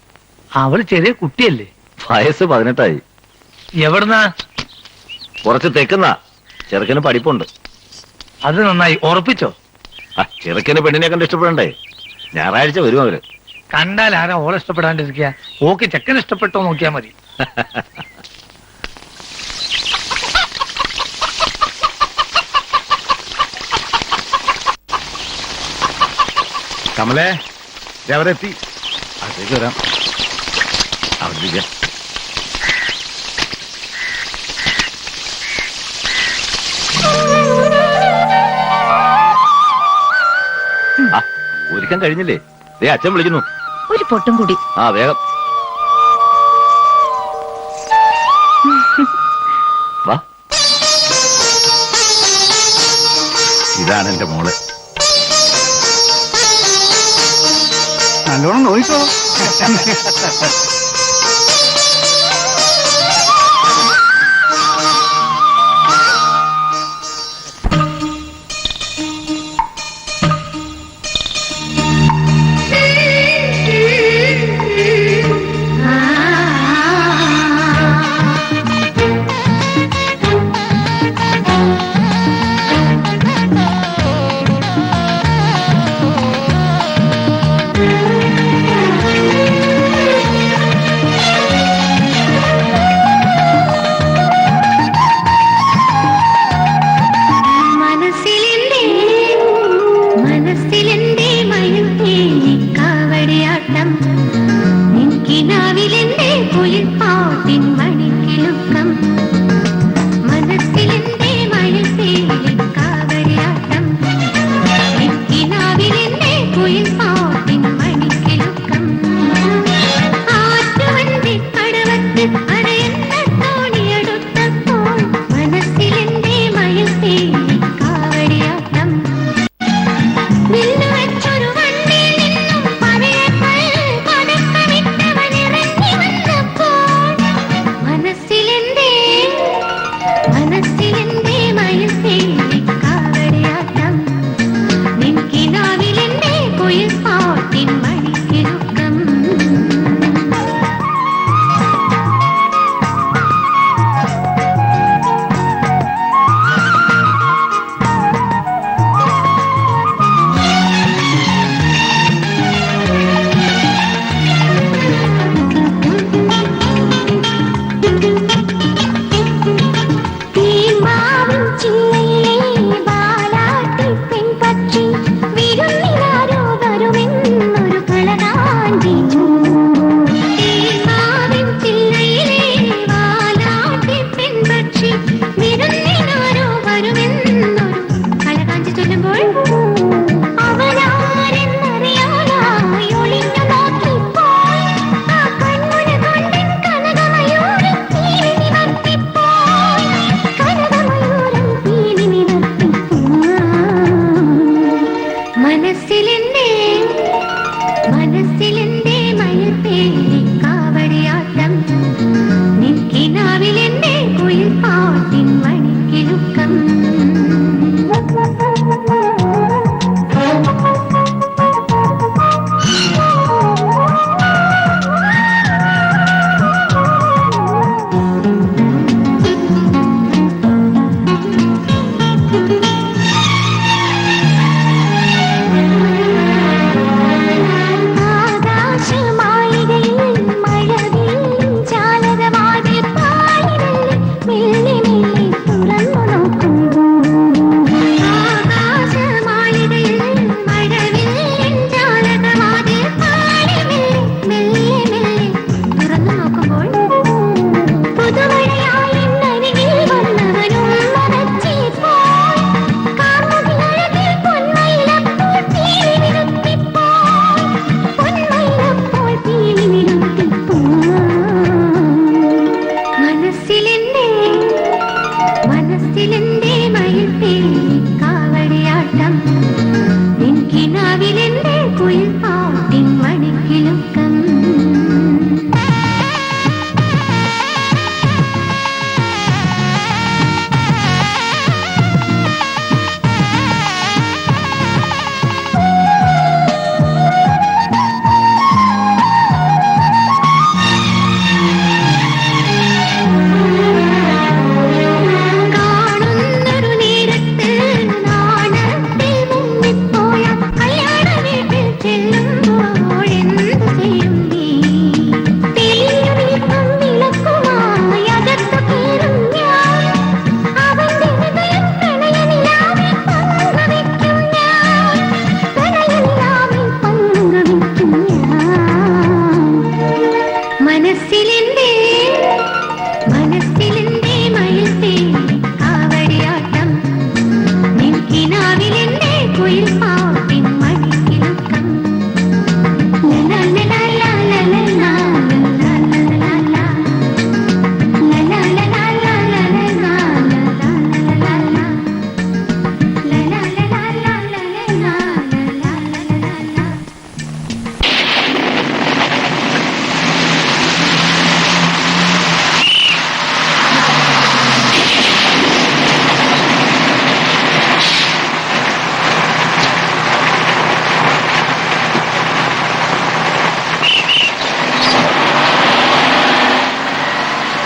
അവള് ചെറിയ കുട്ടിയല്ലേ? വയസ്സ് 18ആയി. എവിടുന്നാ? കുറച്ച് തെക്കുന്നാ. ചെറുക്കന് പഠിപ്പുണ്ട്. അത് നന്നായി. ഉറപ്പിച്ചോ? ചെറുക്കന് പെണ്ണിനെ കണ്ട് ഇഷ്ടപ്പെടണ്ടേ? ഞായറാഴ്ച വരും അവര്. കണ്ടാൽ ആരാ ഓളെ ഇഷ്ടപ്പെടാണ്ടിരിക്കുക? ഓക്ക് ചെക്കൻ ഇഷ്ടപ്പെട്ടോ നോക്കിയാ മതി. കമലേ, അവരെത്തി. അതേക്ക് വരാം. അവിടെ ഒരുക്കം കഴിഞ്ഞില്ലേ? ദേ അച്ഛൻ വിളിക്കുന്നു. ഒരു പൊട്ടും കൂടി. വേഗം വാ. ഇതാണ് എന്റെ മോള്. നല്ലോണം നോയിക്കോ.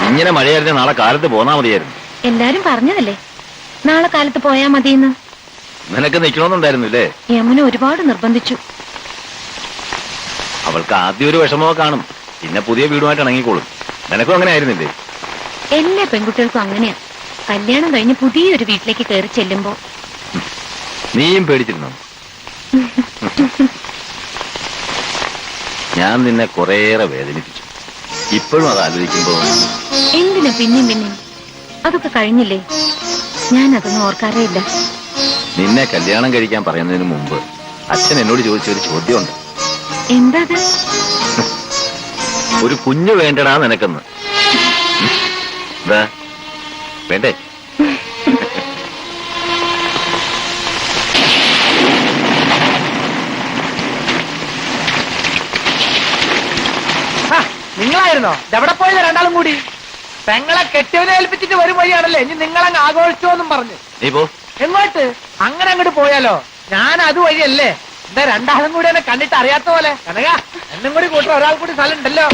ഇങ്ങനെ മഴയായിരുന്നെ നാളെ കാലത്ത് പോന്നാ മതിയായിരുന്നു. എല്ലാരും പറഞ്ഞതല്ലേ നാളെ കാലത്ത് പോയാ മതിയെന്ന്. നിനക്ക് നിൽക്കണമെന്നുണ്ടായിരുന്നില്ലേ? യമുന ഒരുപാട് നിർബന്ധിച്ചു. അവൾക്ക് ആദ്യം ഒരു വിഷമമോ കാണും, പിന്നെ പുതിയ വീടുമായിട്ട് ഇണങ്ങിക്കോളും. നിനക്കും അങ്ങനെ ആയിരുന്നില്ലേ? എല്ലാ പെൺകുട്ടികൾക്കും അങ്ങനെയാ. കല്യാണം കഴിഞ്ഞ് പുതിയൊരു വീട്ടിലേക്ക് കയറി ചെല്ലുമ്പോ. നീയും പേടിച്ചിരുന്നോ? ഞാൻ നിന്നെ കുറേയേറെ വേദനിപ്പിച്ചു. ഇപ്പോഴും അത് ആലോചിക്കുമ്പോ എന്തിനാ പിന്നെയും അതൊക്കെ കഴിഞ്ഞില്ലേ? ഞാൻ അതൊന്നും ഓർക്കാറേ ഇല്ല. നിന്നെ കല്യാണം കഴിക്കാൻ പറയുന്നതിന് മുമ്പ് അച്ഛൻ എന്നോട് ചോദിച്ച ഒരു ചോദ്യമുണ്ട്. എന്താ അത്? ഒരു കുഞ്ഞു വേണ്ടടാ നിനക്കെന്ന്. എന്താ വേണ്ടേ? നിങ്ങളായിരുന്നോ? എവിടെ പോയത് രണ്ടാളും കൂടി? പെങ്ങളെ കെട്ടിയവനെ ഏൽപ്പിച്ചിട്ട് വരും വഴിയാണല്ലേ ഇനി നിങ്ങളങ്ങ് ആഘോഷിച്ചോന്നും പറഞ്ഞു. നീ പോ. എങ്ങോട്ട്? അങ്ങനെ അങ്ങോട്ട് പോയാലോ? ഞാൻ അത് വഴിയല്ലേ. എന്താ രണ്ടാളും കൂടി എന്നെ കണ്ടിട്ട് അറിയാത്ത പോലെ? കനക എന്നും കൂടി കൂട്ടർ ഒരാൾ കൂടി സ്ഥലം ഉണ്ടല്ലോ.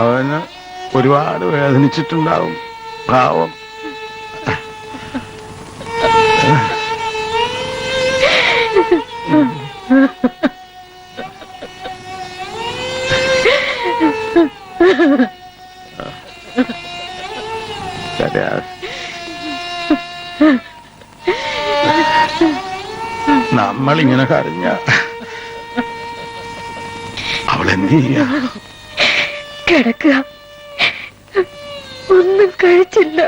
അവന് ഒരുപാട് വേദനിച്ചിട്ടുണ്ടാവും പാവം. നമ്മളിങ്ങനെ കരഞ്ഞ അവളെന്ത് ചെയ്യാ? കിടക്കുക, ഒന്നും കഴിച്ചില്ല.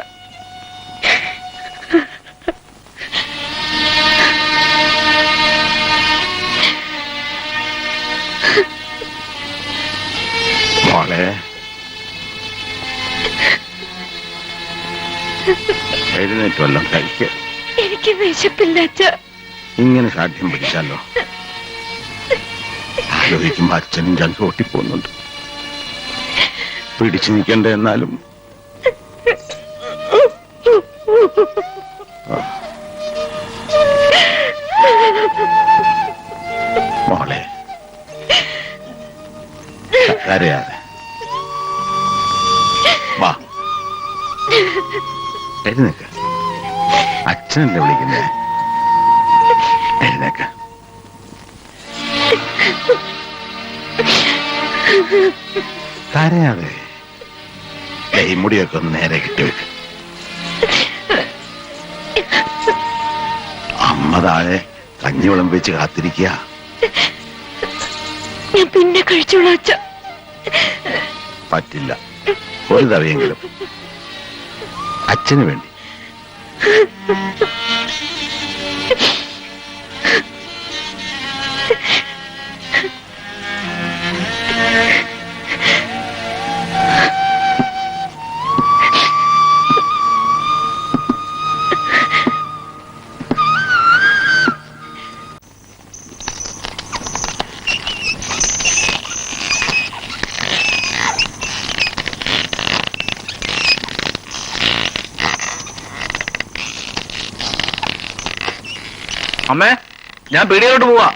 മോളെ എഴുന്നേറ്റ് വല്ലതും കഴിക്ക. എനിക്ക് വിശപ്പില്ല അച്ഛാ. ഇങ്ങനെ സാധ്യം പിടിച്ചാലോ? ആലോചിക്കുമ്പോ അച്ഛനും ചങ്ക് പൊട്ടിപ്പോകുന്നുണ്ട്. പിടിച്ചു നിൽക്കണ്ടേ? എന്നാലും മോളെ കരയാതെ വാ, എഴുന്നേക്ക. അച്ഛനല്ലേ വിളിക്കുന്നേ? എഴുന്നേക്ക. കരയാതെ. ഈ മുടിയൊക്കെ ഒന്ന് നേരെ കിട്ടിവെക്ക്. അമ്മ താഴെ കഞ്ഞി വിളമ്പിച്ച് കാത്തിരിക്കുക. ഞാൻ പിന്നെ കഴിച്ചോളാം അച്ഛാ. പറ്റില്ല, ഒരു തവയെങ്കിലും അച്ഛന് വേണ്ടി. അമ്മേ, ഞാൻ പീടികയിലോട്ട് പോവാ.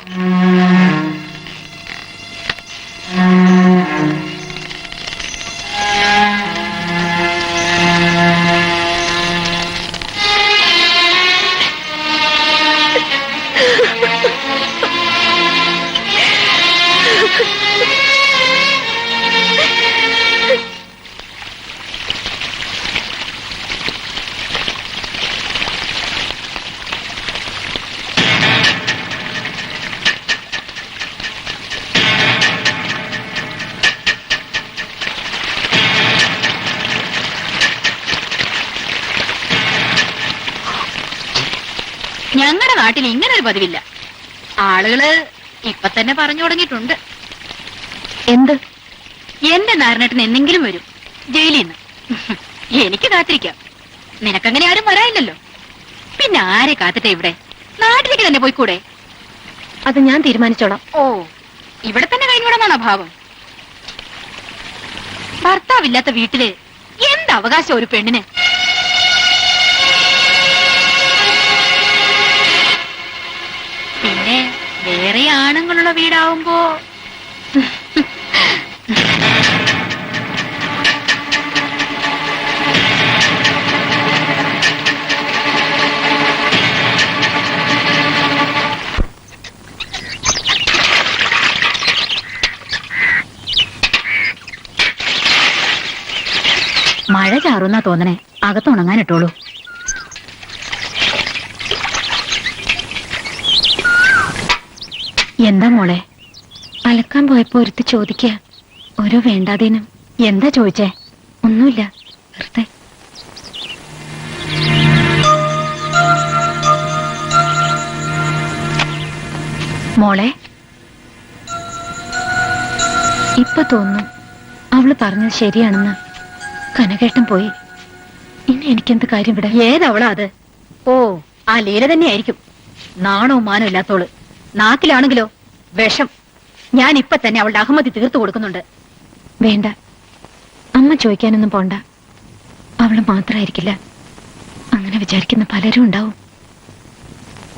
ഞങ്ങളുടെ നാട്ടിൽ ഇങ്ങനെ ഒരു പതിവില്ല. ആളുകള് ഇപ്പൊ തന്നെ പറഞ്ഞു തുടങ്ങിയിട്ടുണ്ട്. എന്ത്? എന്റെ നാരനേട്ടൻ എന്തെങ്കിലും വരും ജയിലിൽ നിന്ന്. എനിക്ക് കാത്തിരിക്കാം. നിനക്കങ്ങനെ ആരും വരാനില്ലല്ലോ. പിന്നെ ആരെ കാത്തിട്ടെ ഇവിടെ? നാട്ടിലേക്ക് തന്നെ പോയിക്കൂടെ? അത് ഞാൻ തീരുമാനിച്ചോളാം. ഓ, ഇവിടെ തന്നെ കഴിഞ്ഞൂടെന്നാണോ ഭാവം? ഭർത്താവില്ലാത്ത വീട്ടില് എന്ത് അവകാശം ഒരു പെണ്ണിന്? പിന്നെ വേറെ ആണുങ്ങളുള്ള വീടാവുമ്പോ മഴ ചാറുന്നാ തോന്നണേ. അകത്തുണങ്ങാനിട്ടോളൂ. എന്താ മോളെ? അലക്കാൻ പോയപ്പോ ഒരുത്തി ചോദിക്കുക, ഓരോ വേണ്ടാതീനും. എന്താ ചോദിച്ചേ? ഒന്നുമില്ല, വെറുതെ. മോളെ, ഇപ്പൊ തോന്നുന്നു അവള് പറഞ്ഞത് ശരിയാണെന്ന്. കനകേട്ടൻ പോയി. ഇനി എനിക്കെന്ത് കാര്യം ഇവിടെ? ഏതവളാ അത്? ഓ, ആ ലീല തന്നെയായിരിക്കും. നാണവും മാനവും ഇല്ലാത്തോള്. നാക്കിലാണെങ്കിലോ വിഷം. ഞാൻ ഇപ്പൊ തന്നെ അവളുടെ അഹമ്മതി തീർത്തു കൊടുക്കുന്നുണ്ട്. വേണ്ട, അമ്മ ചോദിക്കാനൊന്നും പോണ്ട. അവള് മാത്രമായിരിക്കില്ല, അങ്ങനെ വിചാരിക്കുന്ന പലരും ഉണ്ടാവും.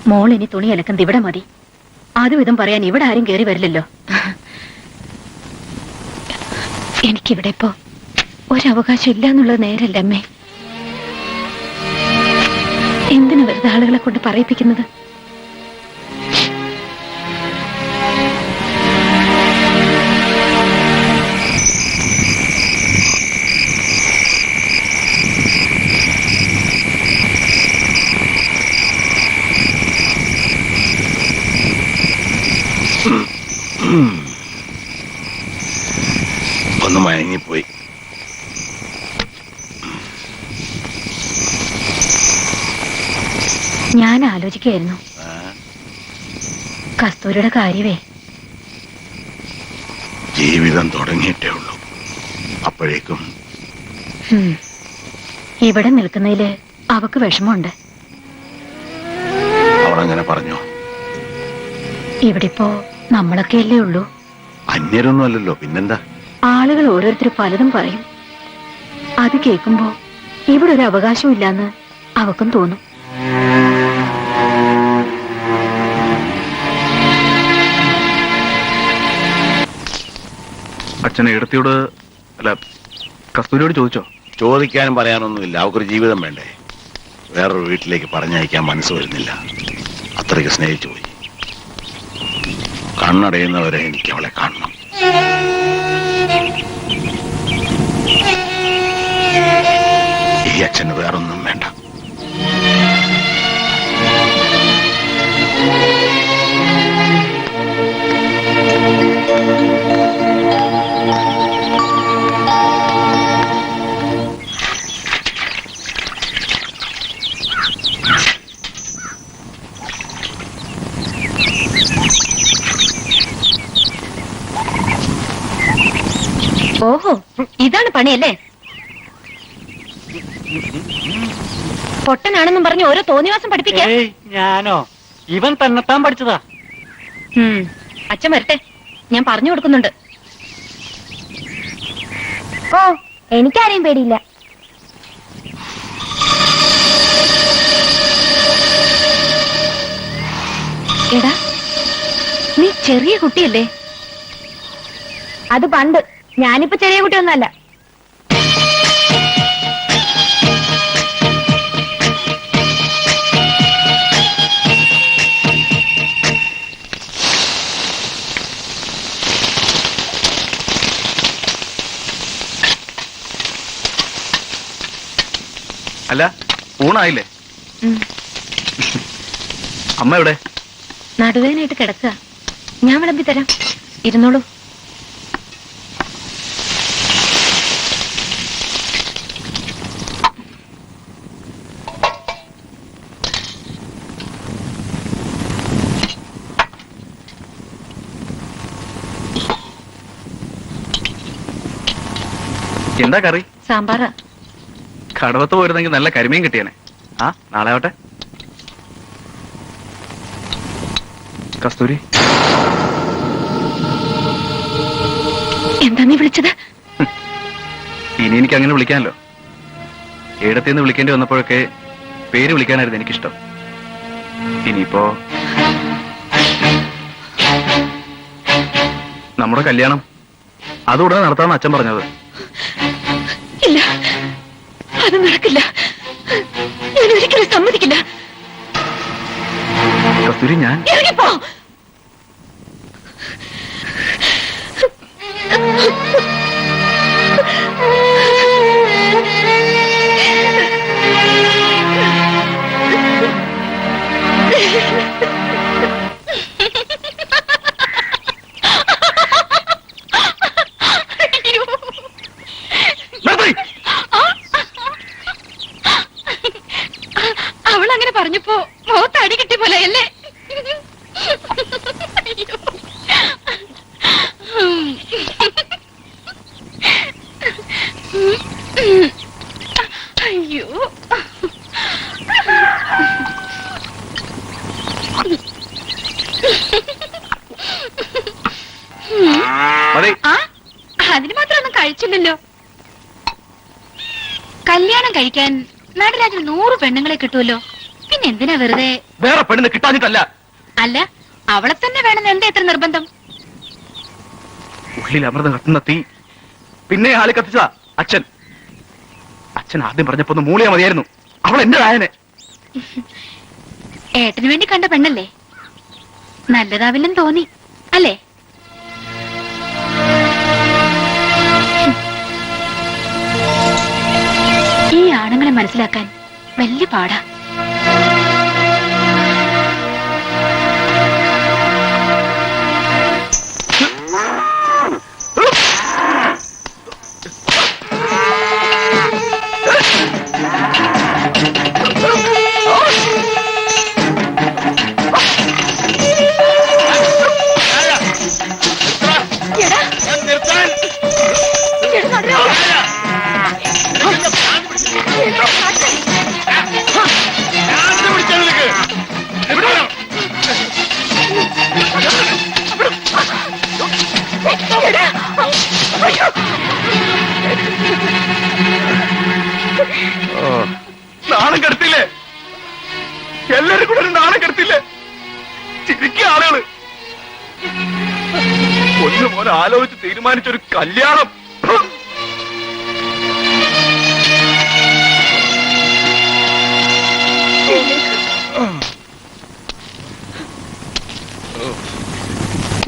മോൾ ഇനി തുണി അലക്കുന്നത് ഇവിടെ മതി. അതും ഇതും പറയാൻ ഇവിടെ ആരും കയറി വരില്ലല്ലോ. എനിക്കിവിടെ ഇപ്പോ ഒരവകാശം ഇല്ല എന്നുള്ളത് നേരല്ല അമ്മേ. എന്തിനു വെറുതെ ആളുകളെ കൊണ്ട് പറയിപ്പിക്കുന്നത്? ഒന്ന് മയങ്ങി നീങ്ങിപ്പോയി. ഞാൻ ആലോചിക്കായിരുന്നു കസ്തൂരിയുടെ കാര്യവേ. ജീവിതം തുടങ്ങിയിട്ടേ ഉള്ളൂ. അപ്പോഴേക്കും ഇവിടെ നിൽക്കുന്നതില് അവക്ക് വിഷമമുണ്ട്. അവളങ്ങനെ പറഞ്ഞോ? ഇവിടിപ്പോ നമ്മളൊക്കെയല്ലേ ഉള്ളൂ. അന്യരൊന്നും അല്ലല്ലോ, പിന്നെന്താ? ആളുകൾ ഓരോരുത്തർ പലതും പറയും. അത് കേൾക്കുമ്പോ ഇവിടെ ഒരു അവകാശവും ഇല്ലാന്ന് അവക്കും തോന്നും. അച്ഛനെ ഇടത്തിയോട് അല്ല കസ്തൂരിയോട് ചോദിച്ചോ? ചോദിക്കാനും പറയാനൊന്നുമില്ല. അവക്കൊരു ജീവിതം വേണ്ടേ? വേറൊരു വീട്ടിലേക്ക് പറഞ്ഞയക്കാൻ മനസ്സ് വരുന്നില്ല. അത്രയ്ക്ക് സ്നേഹിച്ചു പോയി. കണ്ണടയുന്നവരെ എനിക്ക് അവളെ കാണണം. ഈ അച്ഛന് വേറൊന്നും വേണ്ട. ഓഹോ, ഇതാണ് പണിയല്ലേ? പൊട്ടനാണെന്നും പറഞ്ഞ് ഓരോ തോന്നിവാസം പഠിപ്പിക്കാം. ഞാനോ? ഇവൻ തന്നെത്താൻ പഠിച്ചതാ. അച്ഛൻ വരട്ടെ, ഞാൻ പറഞ്ഞു കൊടുക്കുന്നുണ്ട്. ഓ, എനിക്കാരെയും പേടിയില്ല. എടാ, നീ ചെറിയ കുട്ടിയല്ലേ? അത് പണ്ട്. ഞാനിപ്പോ ചെറിയ കുട്ടിയൊന്നല്ല. അല്ല, ഊണായില്ലേ? അമ്മ എവിടെ? നടുവേനായിട്ട് കിടക്കുക. ഞാൻ വിളമ്പി തരാം, ഇരുന്നോളൂ. എന്താ കറി? സാമ്പാറാ. കടവത്ത് പോയിരുന്നെങ്കിൽ നല്ല കരിമീൻ കിട്ടിയനെ. ആ, നാളെ ആവട്ടെ. കസ്തൂരി, എന്താ നീ വിളിച്ചത്? ഇനി എനിക്ക് അങ്ങനെ വിളിക്കാനല്ലോ. ഏടത്തിന്ന് വിളിക്കേണ്ടി വന്നപ്പോഴൊക്കെ പേര് വിളിക്കാനായിരുന്നു എനിക്കിഷ്ടം. ഇനിയിപ്പോ നമ്മുടെ കല്യാണം അതുടനെ നടത്താമെന്ന് അച്ഛൻ പറഞ്ഞത്. ഇല്ല, അത് നടക്കില്ല. ഞാൻ ഒരിക്കലും സമ്മതിക്കില്ല. കസ്തൂരി, ഞാൻ ഇറങ്ങിപ്പോ. അവളങ്ങനെ പറഞ്ഞപ്പോ മുഖത്ത് അടി കിട്ടിയ പോലെ അല്ലേ? അയ്യോ, അതിന് മാത്രം ഒന്നും കഴിച്ചില്ലല്ലോ. കല്യാണം കഴിക്കാൻ നടരാജന് 100 പെണ്ണുങ്ങളെ കിട്ടുമല്ലോ. പിന്നെ എന്തിനാ വെറുതെ? വേറെ പെണ്ണിന് കിട്ടാഞ്ഞിട്ടല്ല. അല്ല, അവളെ തന്നെ വേണമെന്ന് എന്താ എത്ര നിർബന്ധം? ഉള്ളിൽ അമൃതം കത്തുന്ന തീ പിന്നെ ആളി കത്തിച്ചതാ അച്ഛൻ. അച്ഛൻ ആദ്യം പറഞ്ഞപ്പോ ഒന്ന് മൂളിയാ മതിയായിരുന്നു. അവൾ എന്റെ രായനെ. ഏട്ടന് വേണ്ടി കണ്ട പെണ്ണല്ലേ? നല്ലതാവില്ലെന്ന് തോന്നി അല്ലേ? ഈ ആണുങ്ങളെ മനസ്സിലാക്കാൻ വലിയ പാടാ. നാണം കെടുത്തില്ലേ? എല്ലാരും കൂടെ ഒരു നാണം കെടുത്തില്ലേ? ചിരിക്കുക ആളുകള്. ഒന്ന് പോലെ ആലോചിച്ച് തീരുമാനിച്ചൊരു കല്യാണം.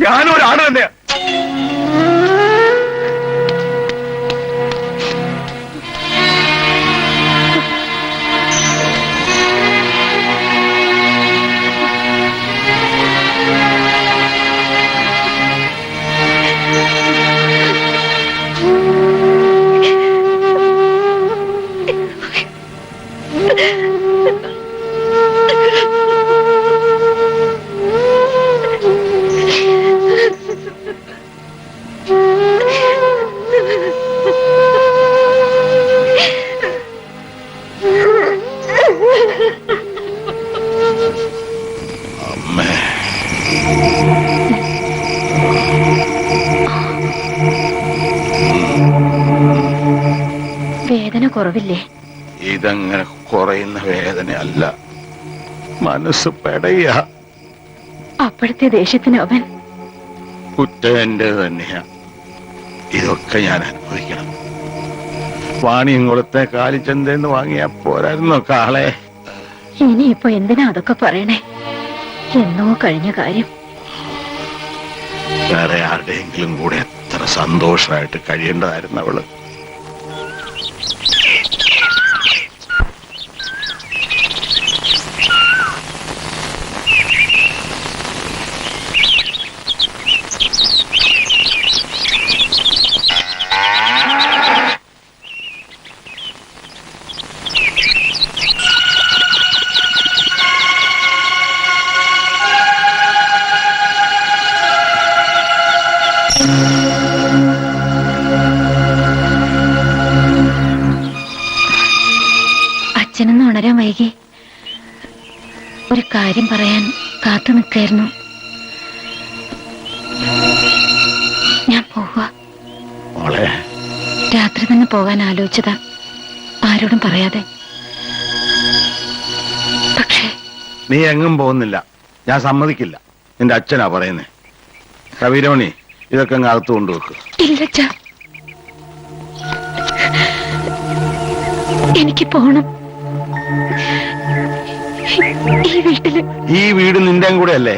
ഞാനും ഒരാണ് തന്നെയാ. വേദന കുറവില്ലേ? ഇതങ്ങനെ കുറയുന്ന വേദനയല്ല, മനസ്സ് പെടയ. അപ്പോഴത്തെ ദേഷ്യത്തിന് അവൻ കുറ്റം എന്റെ തന്നെയാ. ഇതൊക്കെ ഞാൻ അനുഭവിക്കണം. വാണിയംകുളത്തെ കാലിച്ചന്തന്ന് വാങ്ങിയാ പോരായിരുന്നോ കാളെ? ഇനിയിപ്പോ എന്തിനാ അതൊക്കെ പറയണേ? എന്നോ കഴിഞ്ഞ കാര്യം. വേറെ ആരുടെയെങ്കിലും കൂടെ എത്ര സന്തോഷമായിട്ട് കഴിയേണ്ടതായിരുന്നു അവള്. അച്ഛനൊന്ന് ഉണരാൻ വൈകി. ഒരു കാര്യം പറയാൻ കാത്തു നിൽക്കായിരുന്നു. ഞാൻ പോവാ. രാത്രി തന്നെ പോകാൻ ആലോചിച്ചതാ, ആരോടും പറയാതെ. പക്ഷേ നീ എങ്ങും പോകുന്നില്ല, ഞാൻ സമ്മതിക്കില്ല. നിന്റെ അച്ഛനാ പറയുന്നേ. കവിരമണി, ഇതൊക്കെ അങ്ങ് അകത്ത് കൊണ്ടുവെക്ക്. ഇല്ലച്ചാ, എനിക്ക് പോണം. ഈ വീട്ടില്, ഈ വീട് നിന്റെയും കൂടെ അല്ലേ?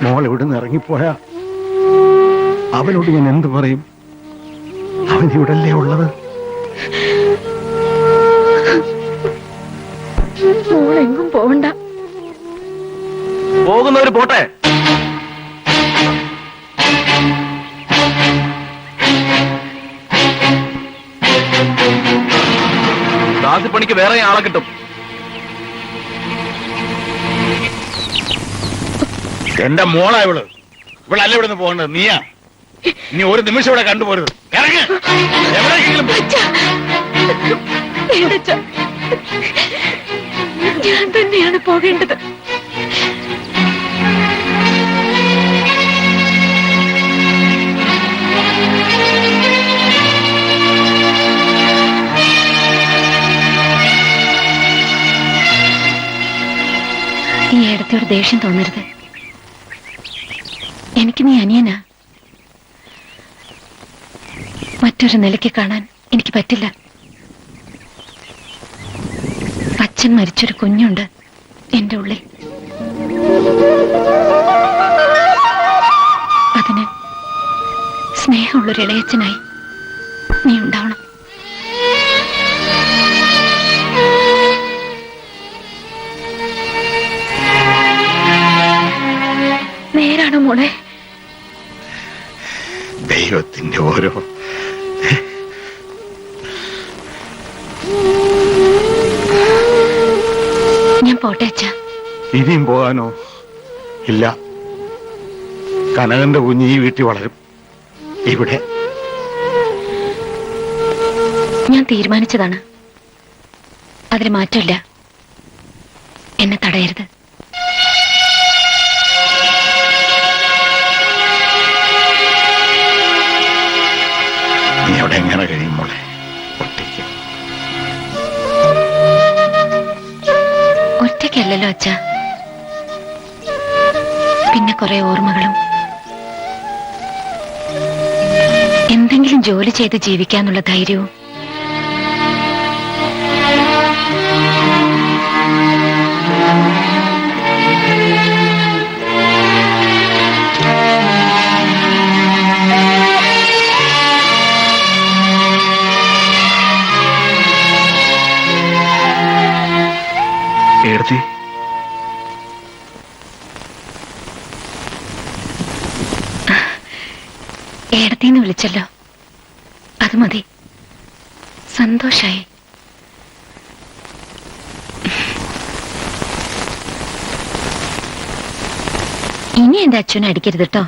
മോൾ ഇവിടുന്ന് ഇറങ്ങിപ്പോയാ അവനോട് ഞാൻ എന്ത് പറയും? അവൻ ഇവിടല്ലേ ഉള്ളത്? മോളെങ്ങും പോവണ്ട. പോകുന്നവര് പോട്ടെ. ദാസിപ്പണിക്ക് വേറെ ആളെ കിട്ടും. എന്റെ മോളാ ഇവള്. ഇവളല്ല ഇവിടുന്ന് പോകേണ്ടത്, നീയാ. നീ ഒരു നിമിഷം ഇവിടെ കണ്ടുപോരുത്. ഇറങ്ങ്, എവിടെയെങ്കിലും പോ. വേണ്ടച്ചാ, ഞാൻ തന്നെയാണ് പോകേണ്ടത്. ഈ അടുത്തൊരു ദേഷ്യം തോന്നരുത്. എനിക്ക് നീ അനിയനാ. മറ്റൊരു നിലയ്ക്ക് കാണാൻ എനിക്ക് പറ്റില്ല. അച്ഛൻ മരിച്ചൊരു കുഞ്ഞുണ്ട് എന്റെ ഉള്ളിൽ. അതിന് സ്നേഹമുള്ളൊരു ഇളയച്ചനായി നീ ഉണ്ടാവണം. നേരാണോ മോളെ? ദൈവത്തിന്റെ ഓരോ ഞാൻ പോട്ടെ അച്ഛാ. ഇനിയും പോകാനോ? ഇല്ല. കനകന്റെ കുഞ്ഞ് ഈ വീട്ടിൽ വളരും. ഇവിടെ ഞാൻ തീരുമാനിച്ചതാണ്. അതിൽ മാറ്റമില്ല. എന്നെ തടയരുത്. നീ അവിടെ എങ്ങനെ കഴിയുമ്പോളെ ഒറ്റയ്ക്ക്? ഒറ്റയ്ക്കല്ലല്ലോ അച്ഛ. പിന്നെ കുറെ ഓർമ്മകളും. എന്തെങ്കിലും ജോലി ചെയ്ത് ജീവിക്കാന്നുള്ള ധൈര്യവും. ഏടത്തി, ഏടത്തിന്ന് വിളിച്ചല്ലോ, അത് മതി. സന്തോഷായി. ഇനി എന്റെ അച്ഛനെ അടിക്കരുത് കേട്ടോ.